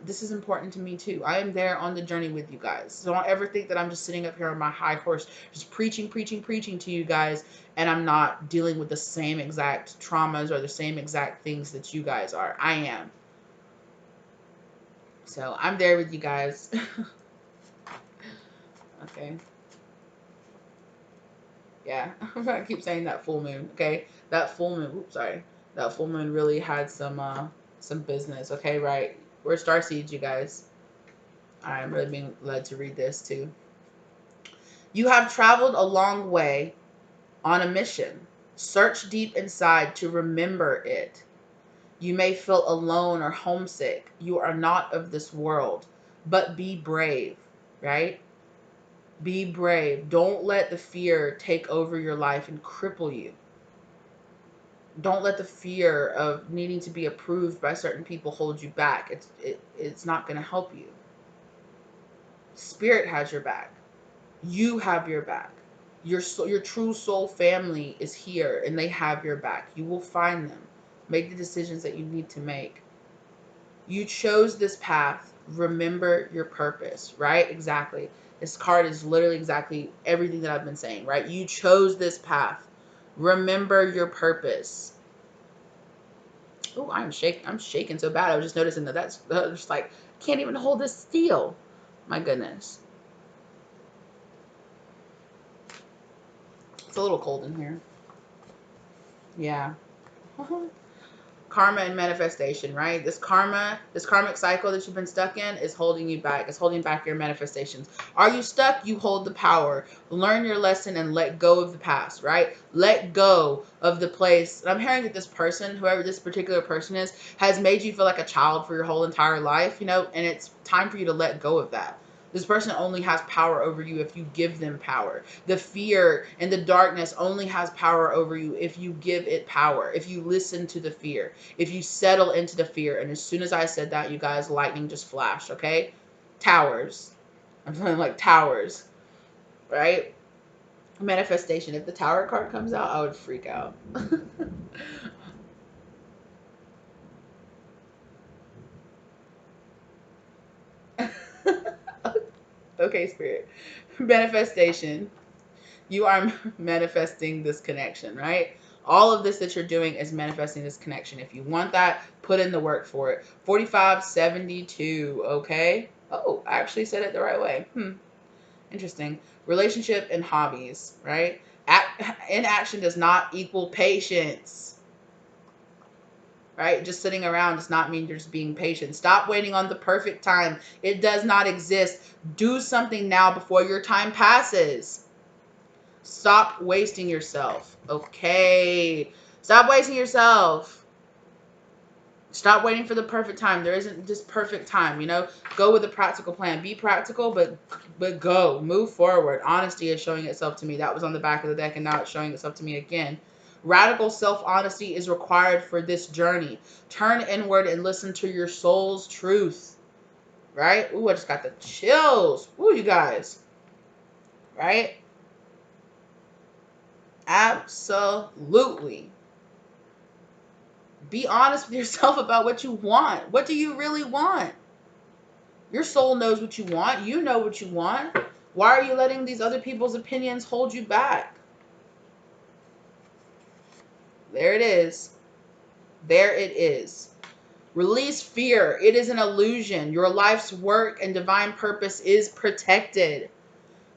this is important to me too. I am there on the journey with you guys. So don't ever think that I'm just sitting up here on my high horse, just preaching to you guys, and I'm not dealing with the same exact traumas or the same exact things that you guys are. I am. So I'm there with you guys. Okay. Yeah, I keep saying that full moon. Okay, that full moon. Oops, sorry. That full moon really had some business. Okay, right. We're star seeds, you guys. I'm really being led to read this too. You have traveled a long way on a mission. Search deep inside to remember it. You may feel alone or homesick. You are not of this world, but be brave, right? Be brave. Don't let the fear take over your life and cripple you. Don't let the fear of needing to be approved by certain people hold you back. It's not going to help you. Spirit has your back. You have your back. Your true soul family is here and they have your back. You will find them. Make the decisions that you need to make. You chose this path. Remember your purpose, right? Exactly. This card is literally exactly everything that I've been saying, right? You chose this path. Remember your purpose. Oh, I'm shaking. I'm shaking so bad. I was just noticing that's just like, can't even hold this still. My goodness. It's a little cold in here. Yeah. Karma and manifestation, right? This karmic cycle that you've been stuck in is holding you back. It's holding back your manifestations. Are you stuck? You hold the power. Learn your lesson and let go of the past, right? Let go of the place. And I'm hearing that this person, whoever this particular person is, has made you feel like a child for your whole entire life, you know, and it's time for you to let go of that. This person only has power over you if you give them power. The fear and the darkness only has power over you if you give it power, if you listen to the fear, if you settle into the fear. And as soon as I said that, you guys, lightning just flashed, okay? Towers. I'm feeling like towers, right? Manifestation. If the tower card comes out, I would freak out. Okay, Spirit. Manifestation. You are manifesting this connection, right? All of this that you're doing is manifesting this connection. If you want that, put in the work for it. 4572, okay? Oh, I actually said it the right way. Interesting. Relationship and hobbies, right? Inaction does not equal patience, right? Just sitting around does not mean you're just being patient. Stop waiting on the perfect time. It does not exist. Do something now before your time passes. Stop wasting yourself. Okay. Stop wasting yourself. Stop waiting for the perfect time. There isn't just perfect time, you know? Go with a practical plan. Be practical, but go. Move forward. Honesty is showing itself to me. That was on the back of the deck, and now it's showing itself to me again. Radical self-honesty is required for this journey. Turn inward and listen to your soul's truth. Right? Ooh, I just got the chills. Ooh, you guys. Right? Absolutely. Be honest with yourself about what you want. What do you really want? Your soul knows what you want. You know what you want. Why are you letting these other people's opinions hold you back? There it is. There it is. Release fear. It is an illusion. Your life's work and divine purpose is protected.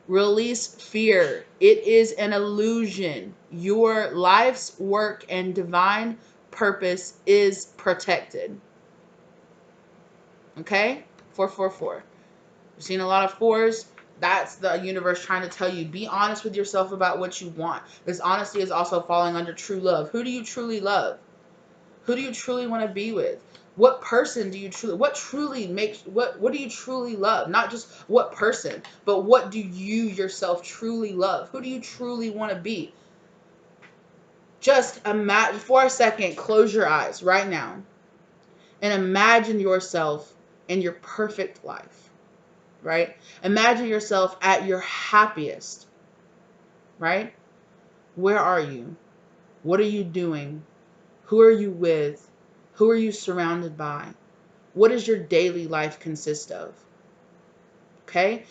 Release fear. It is an illusion. Your life's work and divine purpose is protected. Okay? 444. You've seen a lot of fours. That's the universe trying to tell you, be honest with yourself about what you want. This honesty is also falling under true love. Who do you truly love? Who do you truly want to be with? What person do you what do you truly love? Not just what person, but what do you yourself truly love? Who do you truly want to be? Just imagine for a second, close your eyes right now and imagine yourself in your perfect life, right? Imagine yourself at your happiest, right? Where are you? What are you doing? Who are you with? Who are you surrounded by? What does your daily life consist of? Okay?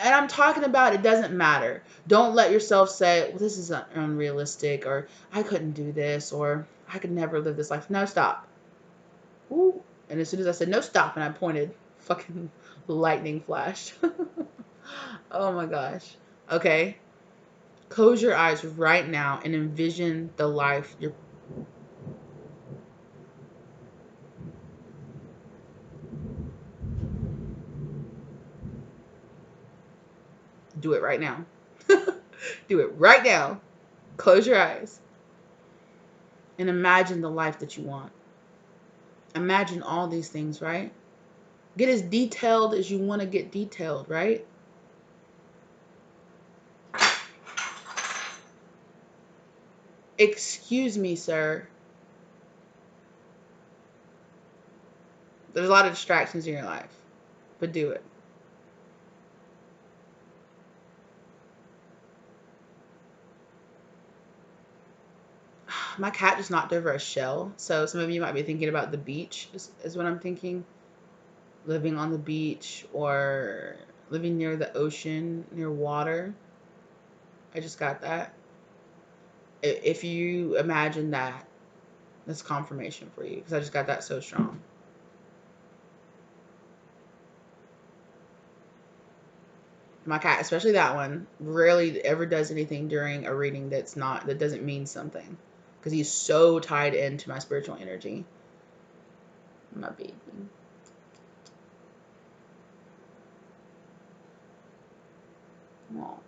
And I'm talking about it doesn't matter. Don't let yourself say, well, this is unrealistic, or I couldn't do this, or I could never live this life. No, stop. Ooh. And as soon as I said no, stop, and I pointed, fucking lightning flashed. Oh my gosh. Okay. Close your eyes right now and envision the life you're. Do it right now. Do it right now. Close your eyes and imagine the life that you want. Imagine all these things, right? Get as detailed as you want to get detailed, right? Excuse me, sir. There's a lot of distractions in your life, but do it. My cat just knocked over a shell. So some of you might be thinking about the beach, is what I'm thinking. Living on the beach or living near the ocean, near water. I just got that. If you imagine that, that's confirmation for you because I just got that so strong. My cat, especially that one, rarely ever does anything during a reading that doesn't mean something because he's so tied into my spiritual energy. My baby. Aww.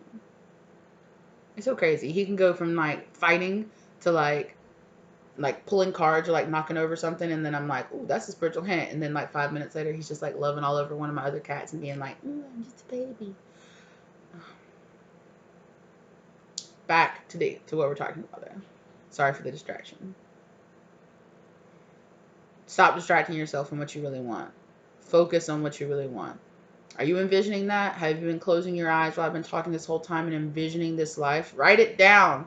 It's so crazy. He can go from like fighting to like pulling cards or like knocking over something, and then I'm like, "Ooh, that's a spiritual hint." And then like 5 minutes later, he's just like loving all over one of my other cats and being like, "I'm just a baby." Back to what we're talking about there. Sorry for the distraction. Stop distracting yourself from what you really want. Focus on what you really want. Are you envisioning that? Have you been closing your eyes while I've been talking this whole time and envisioning this life? Write it down.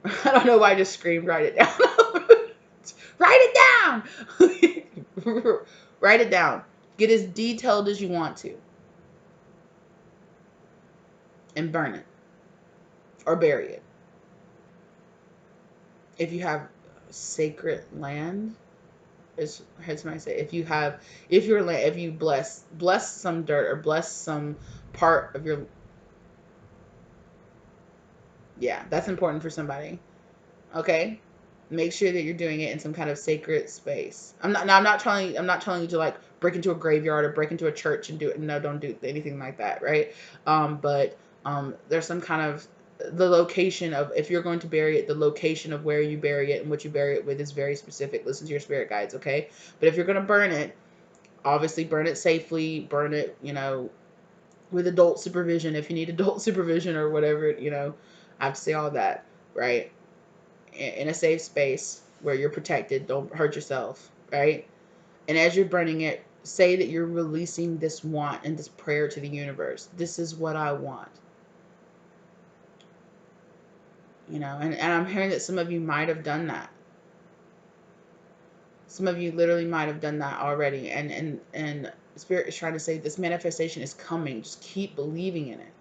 I don't know why I just screamed, write it down. Write it down. Write it down. Get as detailed as you want to. And burn it. Or bury it. If you have sacred land, is how can I say, if you bless some dirt or bless some part of your, yeah, that's important for somebody. Okay, make sure that you're doing it in some kind of sacred space. I'm not telling you to like break into a graveyard or break into a church and do it. No, don't do anything like that, right? But there's some kind of, the location of, if you're going to bury it, the location of where you bury it and what you bury it with is very specific. Listen to your spirit guides, okay? But if you're going to burn it, obviously burn it safely, burn it, with adult supervision if you need adult supervision or whatever, I have to say all that, right? In a safe space where you're protected, don't hurt yourself, right? And as you're burning it, say that you're releasing this want and this prayer to the universe. This is what I want. And I'm hearing that some of you might have done that. Some of you literally might have done that already. And Spirit is trying to say this manifestation is coming. Just keep believing in it.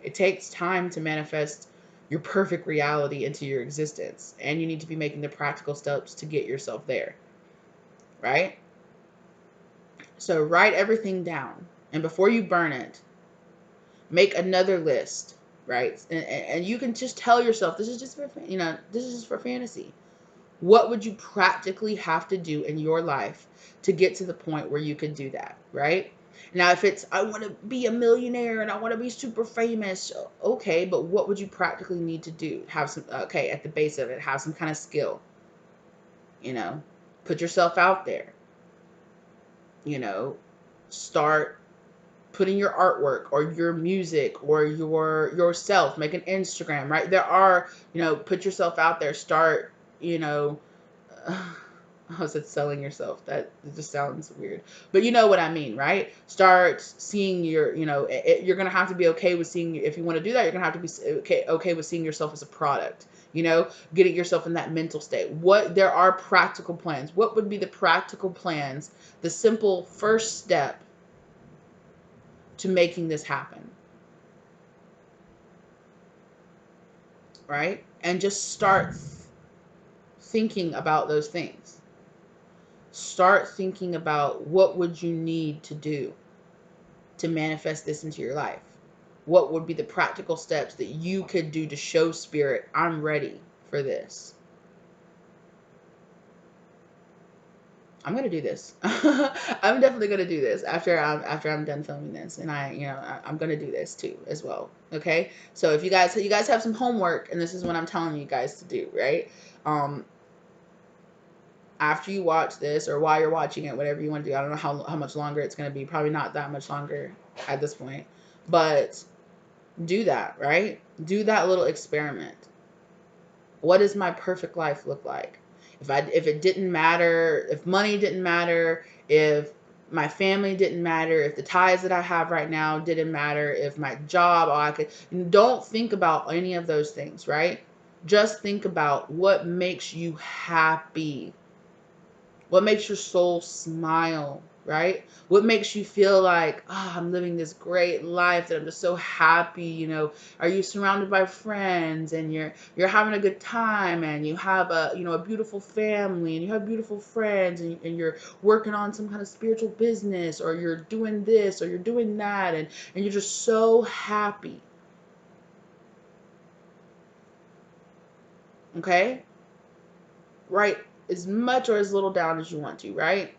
It takes time to manifest your perfect reality into your existence. And you need to be making the practical steps to get yourself there. Right? So write everything down. And before you burn it, make another list. Right? And you can just tell yourself, this is just for fantasy. What would you practically have to do in your life to get to the point where you could do that, right? Now, if it's, I want to be a millionaire and I want to be super famous, okay, but what would you practically need to do? Have some, okay, at the base of it, have some kind of skill, put yourself out there, start putting your artwork or your music or yourself, make an Instagram, right? There are, put yourself out there, start, I said selling yourself. That just sounds weird. But you know what I mean, right? Start seeing you're going to have to be okay with seeing, if you want to do that, you're going to have to be okay with seeing yourself as a product, getting yourself in that mental state. There are practical plans. What would be the practical plans, the simple first step to making this happen? Right? And just start thinking about those things. Start thinking about what would you need to do to manifest this into your life. what would be the practical steps that you could do to show spirit, I'm ready for this? I'm gonna do this. I'm definitely gonna do this after I'm done filming this, and I'm gonna do this too as well. Okay, so if you guys have some homework, and this is what I'm telling you guys to do, right? After you watch this, or while you're watching it, whatever you want to do. I don't know how much longer it's gonna be. Probably not that much longer at this point, but do that, right? Do that little experiment. What does my perfect life look like? If it didn't matter, if money didn't matter, if my family didn't matter, if the ties that I have right now didn't matter, if my job, don't think about any of those things, right? Just think about what makes you happy. What makes your soul smile, right? What makes you feel like, I'm living this great life that I'm just so happy, Are you surrounded by friends, and you're having a good time, and you have a beautiful family, and you have beautiful friends, and you're working on some kind of spiritual business, or you're doing this, or you're doing that, and you're just so happy. Okay? Write as much or as little down as you want to, right?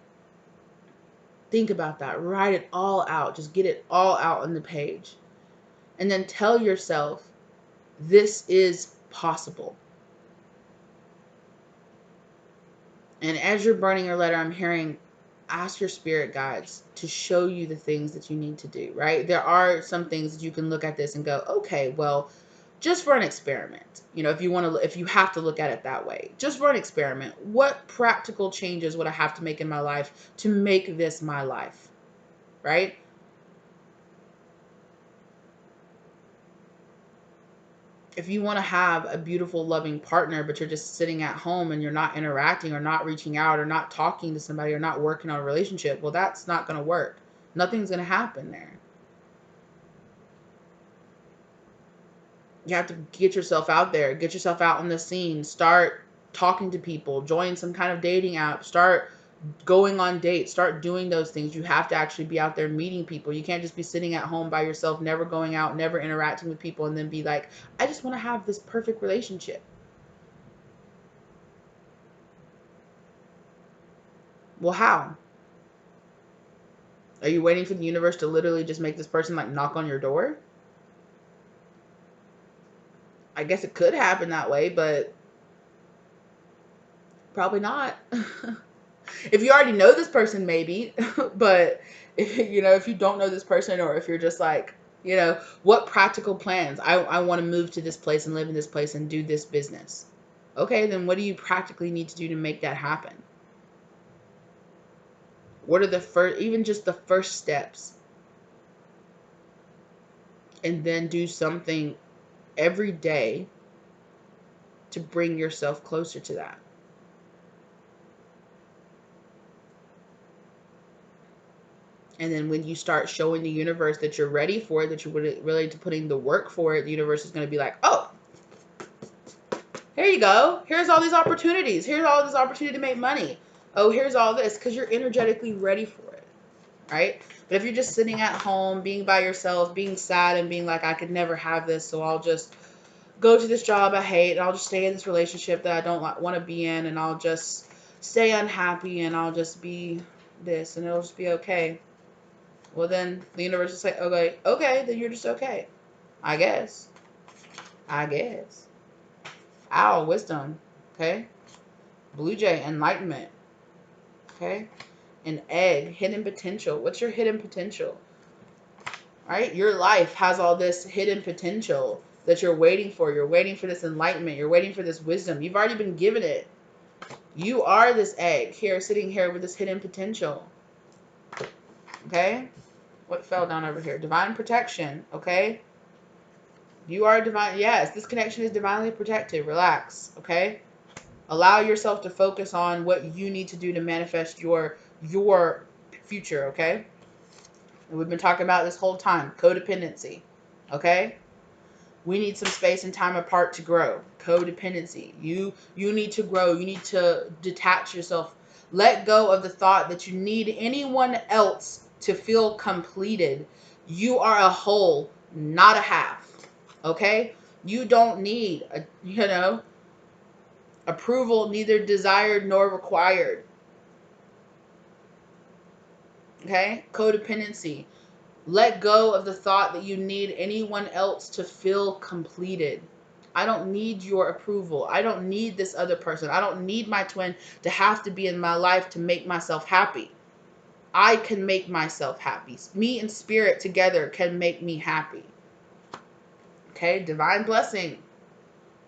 Think about that. Write it all out. Just get it all out on the page. And then tell yourself, this is possible. And as you're burning your letter, I'm hearing, ask your spirit guides to show you the things that you need to do, right? There are some things that you can look at this and go, okay, well, just for an experiment, if you have to look at it that way, just for an experiment, what practical changes would I have to make in my life to make this my life, right? If you want to have a beautiful, loving partner, but you're just sitting at home and you're not interacting, or not reaching out, or not talking to somebody, or not working on a relationship, well, that's not going to work. Nothing's going to happen there. You have to get yourself out there, get yourself out on the scene, start talking to people, join some kind of dating app, start going on dates, start doing those things. You have to actually be out there meeting people. You can't just be sitting at home by yourself, never going out, never interacting with people, and then be like, I just want to have this perfect relationship. Well, how? Are you waiting for the universe to literally just make this person like knock on your door? I guess it could happen that way, but probably not. If you already know this person, maybe, but if you don't know this person, or if you're just like, what practical plans? I want to move to this place and live in this place and do this business. Okay, then what do you practically need to do to make that happen? What are even just the first steps? And then do something every day to bring yourself closer to that. And then when you start showing the universe that you're ready for it, that you're really putting the work for it, the universe is going to be like, oh, here you go. Here's all these opportunities. Here's all this opportunity to make money. Oh, here's all this, because you're energetically ready for it, right? But if you're just sitting at home, being by yourself, being sad, and being like, I could never have this, so I'll just go to this job I hate, and I'll just stay in this relationship that I don't want to be in, and I'll just stay unhappy, and I'll just be this, and it'll just be okay. Well, then the universe is like, okay, then you're just okay. I guess. Owl, wisdom. Okay. Blue jay, enlightenment. Okay. An egg, hidden potential. What's your hidden potential? Right? Your life has all this hidden potential that you're waiting for. You're waiting for this enlightenment. You're waiting for this wisdom. You've already been given it. You are this egg here, sitting here with this hidden potential. Okay? What fell down over here? Divine protection. Okay? You are divine. Yes, this connection is divinely protected. Relax. Okay? Allow yourself to focus on what you need to do to manifest your future. Okay? And we've been talking about this whole time. Codependency. Okay? We need some space and time apart to grow. Codependency. You need to grow. You need to detach yourself. Let go of the thought that you need anyone else to feel completed. You are a whole. not a half. Okay? You don't need, approval, neither desired nor required. Okay? Codependency. Let go of the thought that you need anyone else to feel completed. I don't need your approval. I don't need this other person. I don't need my twin to have to be in my life to make myself happy. I can make myself happy. Me and spirit together can make me happy. Okay? Divine blessing.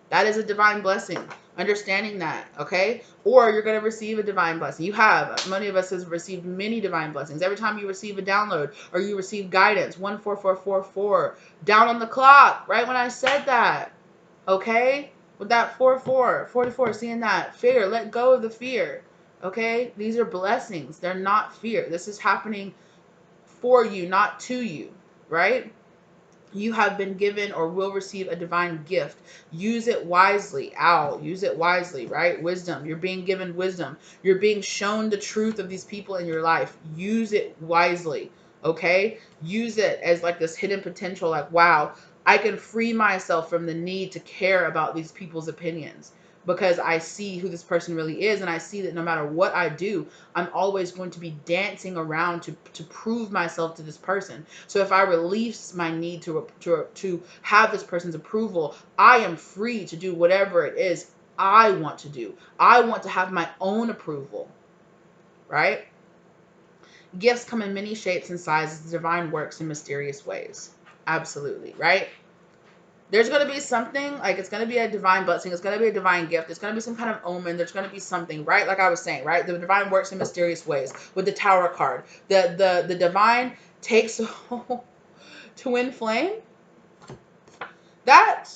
That is a divine blessing. Understanding that, okay? Or you're going to receive a divine blessing. You have. Many of us has received many divine blessings. Every time you receive a download or you receive guidance, 14444, down on the clock, right when I said that, okay? With that 44, seeing that fear, let go of the fear, okay? These are blessings. They're not fear. This is happening for you, not to you, right? You have been given or will receive a divine gift. Use it wisely. Use it wisely, right? Wisdom. You're being given wisdom. You're being shown the truth of these people in your life. Use it wisely, okay? Use it as like this hidden potential, like, wow, I can free myself from the need to care about these people's opinions because I see who this person really is, and I see that no matter what I do, I'm always going to be dancing around to prove myself to this person. So if I release my need to have this person's approval, I am free to do whatever it is I want to do. I want to have my own approval, right? Gifts come in many shapes and sizes. The divine works in mysterious ways. Absolutely, right? There's going to be something, like it's going to be a divine blessing. It's going to be a divine gift. It's going to be some kind of omen. There's going to be something, right? Like I was saying, right? The divine works in mysterious ways with the Tower card. The divine takes twin flame. That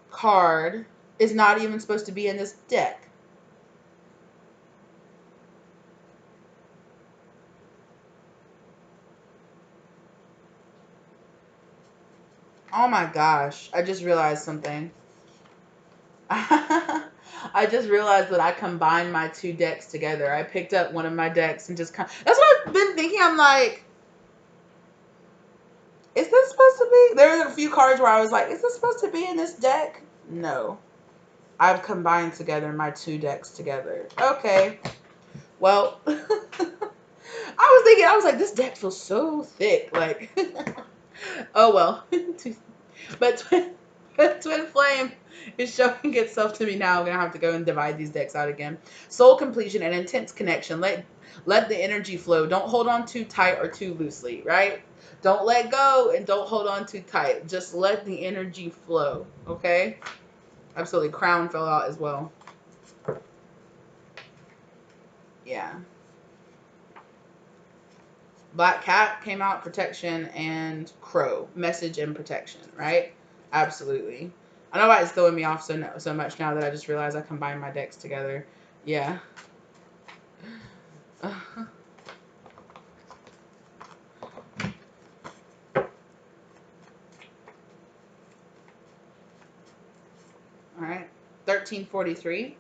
card is not even supposed to be in this deck. Oh my gosh. I just realized something. I just realized that I combined my two decks together. I picked up one of my decks and just that's what I've been thinking. I'm like, is this supposed to be? There were a few cards where I was like, is this supposed to be in this deck? No. I've combined together my two decks together. Okay. Well, I was thinking, I was like, this deck feels so thick. Like, oh well. But Twin Flame is showing itself to me now. I'm going to have to go and divide these decks out again. Soul completion and intense connection. Let the energy flow. Don't hold on too tight or too loosely, right? Don't let go and don't hold on too tight. Just let the energy flow, okay? Absolutely. Crown fell out as well. Yeah. Black Cat came out, protection, and Crow, message and protection, right? Absolutely. I know why it's throwing me off so much now that I just realized I combined my decks together. Yeah. All right. 1343.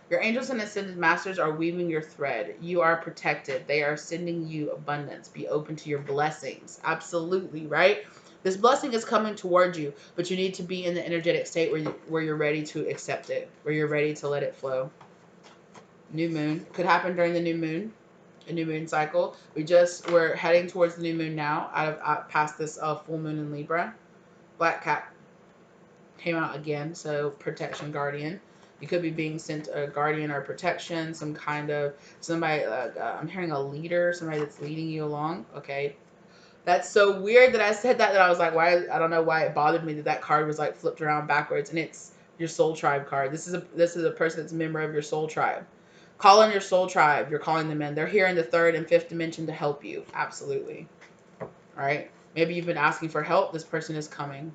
Your angels and ascended masters are weaving your thread. You are protected. They are sending you abundance. Be open to your blessings. Absolutely, right? This blessing is coming towards you, but you need to be in the energetic state where you're ready to accept it, where you're ready to let it flow. New moon. Could happen during the new moon, a new moon cycle. We're heading towards the new moon now, past this full moon in Libra. Black Cat came out again, so protection, guardian. You could be being sent a guardian or protection, some kind of somebody. I'm hearing a leader, somebody that's leading you along. Okay, that's so weird that I said that. That I was like, why? I don't know why it bothered me that card was like flipped around backwards, and it's your soul tribe card. This is a person that's a member of your soul tribe. Call on your soul tribe. You're calling them in. They're here in the third and fifth dimension to help you. Absolutely. All right. Maybe you've been asking for help. This person is coming.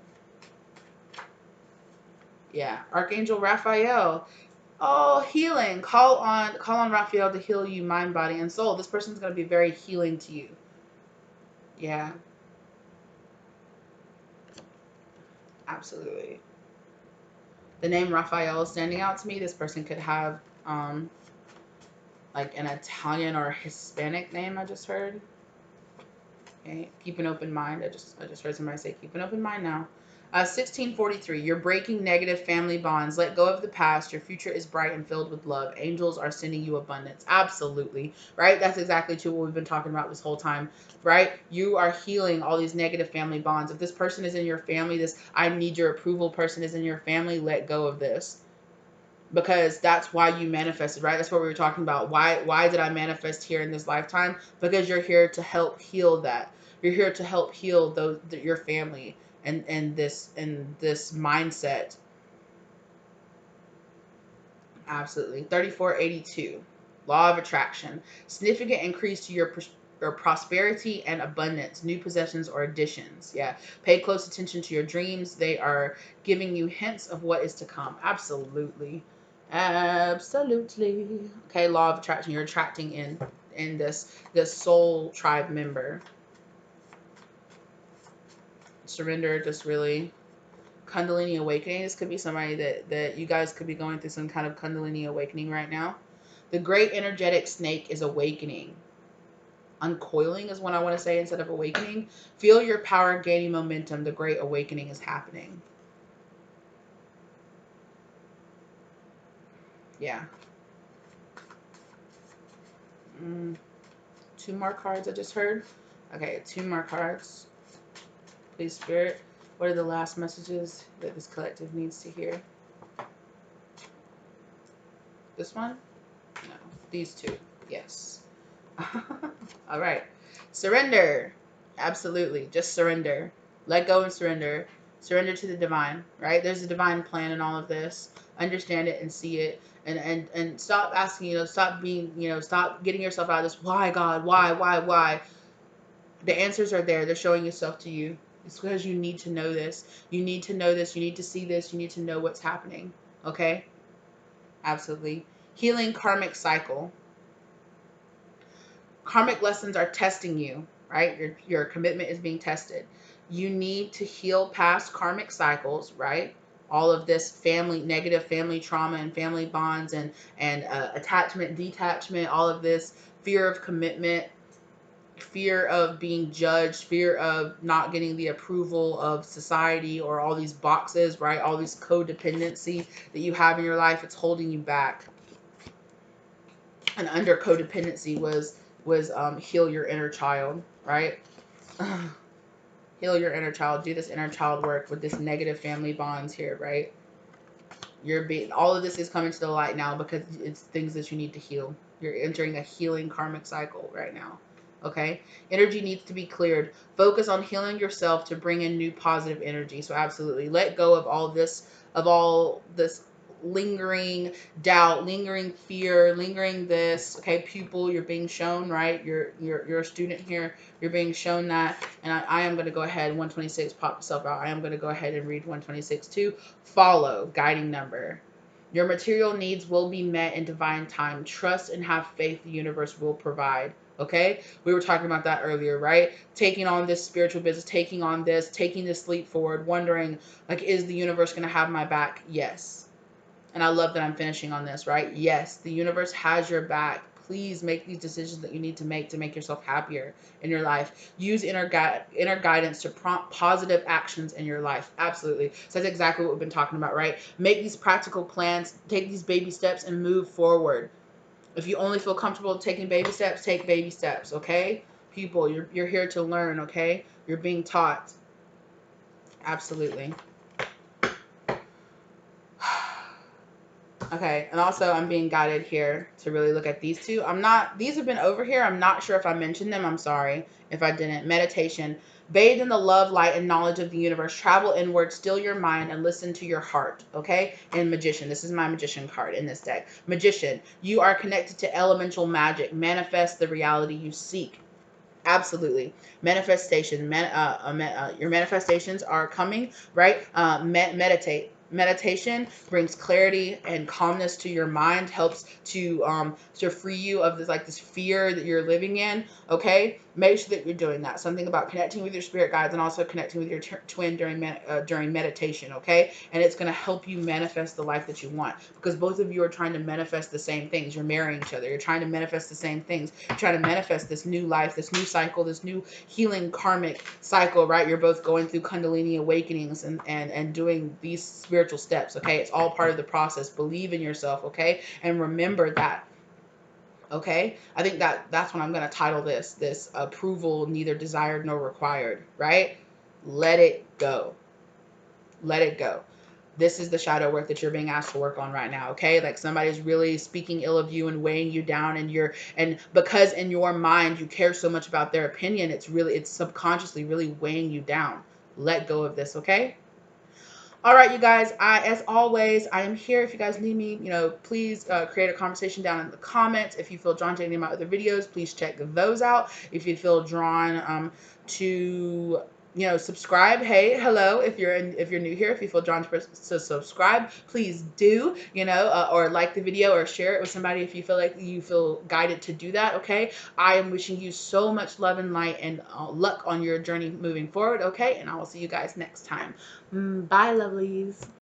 Yeah. Archangel Raphael. Oh, healing. Call on Raphael to heal you mind, body, and soul. This person's going to be very healing to you. Yeah. Absolutely. The name Raphael is standing out to me. This person could have like an Italian or Hispanic name I just heard. Okay, keep an open mind. I just heard somebody say keep an open mind now. 1643, you're breaking negative family bonds. Let go of the past. Your future is bright and filled with love. Angels are sending you abundance. Absolutely. Right? That's exactly true what we've been talking about this whole time. Right? You are healing all these negative family bonds. If this person is in your family, this I need your approval person is in your family, let go of this. Because that's why you manifested, right? That's what we were talking about. Why did I manifest here in this lifetime? Because you're here to help heal that. You're here to help heal your family and this mindset. Absolutely. 3482. Law of attraction. Significant increase to your prosperity and abundance, new possessions or additions. Yeah. Pay close attention to your dreams. They are giving you hints of what is to come. Absolutely. Absolutely. Okay, law of attraction. You're attracting in this soul tribe member. Surrender, just really Kundalini awakening. This could be somebody that you guys could be going through some kind of Kundalini awakening right now. The great energetic snake is awakening. Uncoiling is what I want to say instead of awakening. Feel your power gaining momentum. The great awakening is happening. Yeah. 2 more cards I just heard. Okay, 2 more cards. Please, Spirit. What are the last messages that this collective needs to hear? This one? No. These 2. Yes. All right. Surrender. Absolutely. Just surrender. Let go and surrender. Surrender to the divine, right? There's a divine plan in all of this. Understand it and see it. And stop asking, stop being, stop getting yourself out of this. Why, God? Why? The answers are there. They're showing yourself to you. It's because you need to know this. You need to know this. You need to see this. You need to know what's happening. Okay? Absolutely. Healing karmic cycle. Karmic lessons are testing you, right? Your commitment is being tested. You need to heal past karmic cycles, right? All of this negative family trauma and family bonds and attachment, detachment, all of this fear of commitment, fear of being judged, fear of not getting the approval of society or all these boxes, right? All these codependency that you have in your life, it's holding you back. And under codependency was heal your inner child, right? Heal your inner child. Do this inner child work with this negative family bonds here, right? All of this is coming to the light now because it's things that you need to heal. You're entering a healing karmic cycle right now. Okay? Energy needs to be cleared. Focus on healing yourself to bring in new positive energy. So absolutely let go of all this lingering doubt, lingering fear, lingering this. Okay, pupil, you're being shown, right? You're a student here. You're being shown that. And I am going to go ahead, 126, pop yourself out. I am going to go ahead and read 126 too. Follow, guiding number. Your material needs will be met in divine time. Trust and have faith the universe will provide. Okay? We were talking about that earlier, right? Taking on this spiritual business, taking this leap forward, wondering, like, is the universe going to have my back? Yes. And I love that I'm finishing on this, right? Yes, the universe has your back. Please make these decisions that you need to make yourself happier in your life. Use inner guidance to prompt positive actions in your life. Absolutely. So that's exactly what we've been talking about, right? Make these practical plans, take these baby steps, and move forward. If you only feel comfortable taking baby steps, take baby steps, okay? People, you're here to learn, okay? You're being taught. Absolutely. Okay, and also I'm being guided here to really look at these 2. These have been over here. I'm not sure if I mentioned them. I'm sorry if I didn't. Meditation. Bathe in the love, light, and knowledge of the universe. Travel inward, still your mind, and listen to your heart, okay? And Magician. This is my Magician card in this deck. Magician. You are connected to elemental magic. Manifest the reality you seek. Absolutely. Manifestation. Your manifestations are coming, right? Meditate. Meditation brings clarity and calmness to your mind, helps to free you of this fear that you're living in. Okay, Make sure that you're doing that. Something about connecting with your spirit guides and also connecting with your twin during meditation, okay? And it's going to help you manifest the life that you want, because both of you are trying to manifest the same things. You're marrying each other. You're trying to manifest the same things. You're trying to manifest this new life, this new cycle, this new healing karmic cycle, right? You're both going through Kundalini awakenings and doing these spiritual steps, okay? It's all part of the process. Believe in yourself, okay? And remember that. Okay, I think that's what I'm going to title this approval neither desired nor required, right? Let it go. Let it go. This is the shadow work that you're being asked to work on right now. Okay, like somebody's really speaking ill of you and weighing you down, and because in your mind you care so much about their opinion, it's subconsciously really weighing you down. Let go of this. Okay. All right, you guys, as always, I am here. If you guys need me, please create a conversation down in the comments. If you feel drawn to any of my other videos, please check those out. If you feel drawn to subscribe, hey, hello. If you're new here, if you feel drawn to subscribe, please do, or like the video or share it with somebody if you feel guided to do that. Okay, I am wishing you so much love and light and luck on your journey moving forward. Okay, and I will see you guys next time. Bye, lovelies.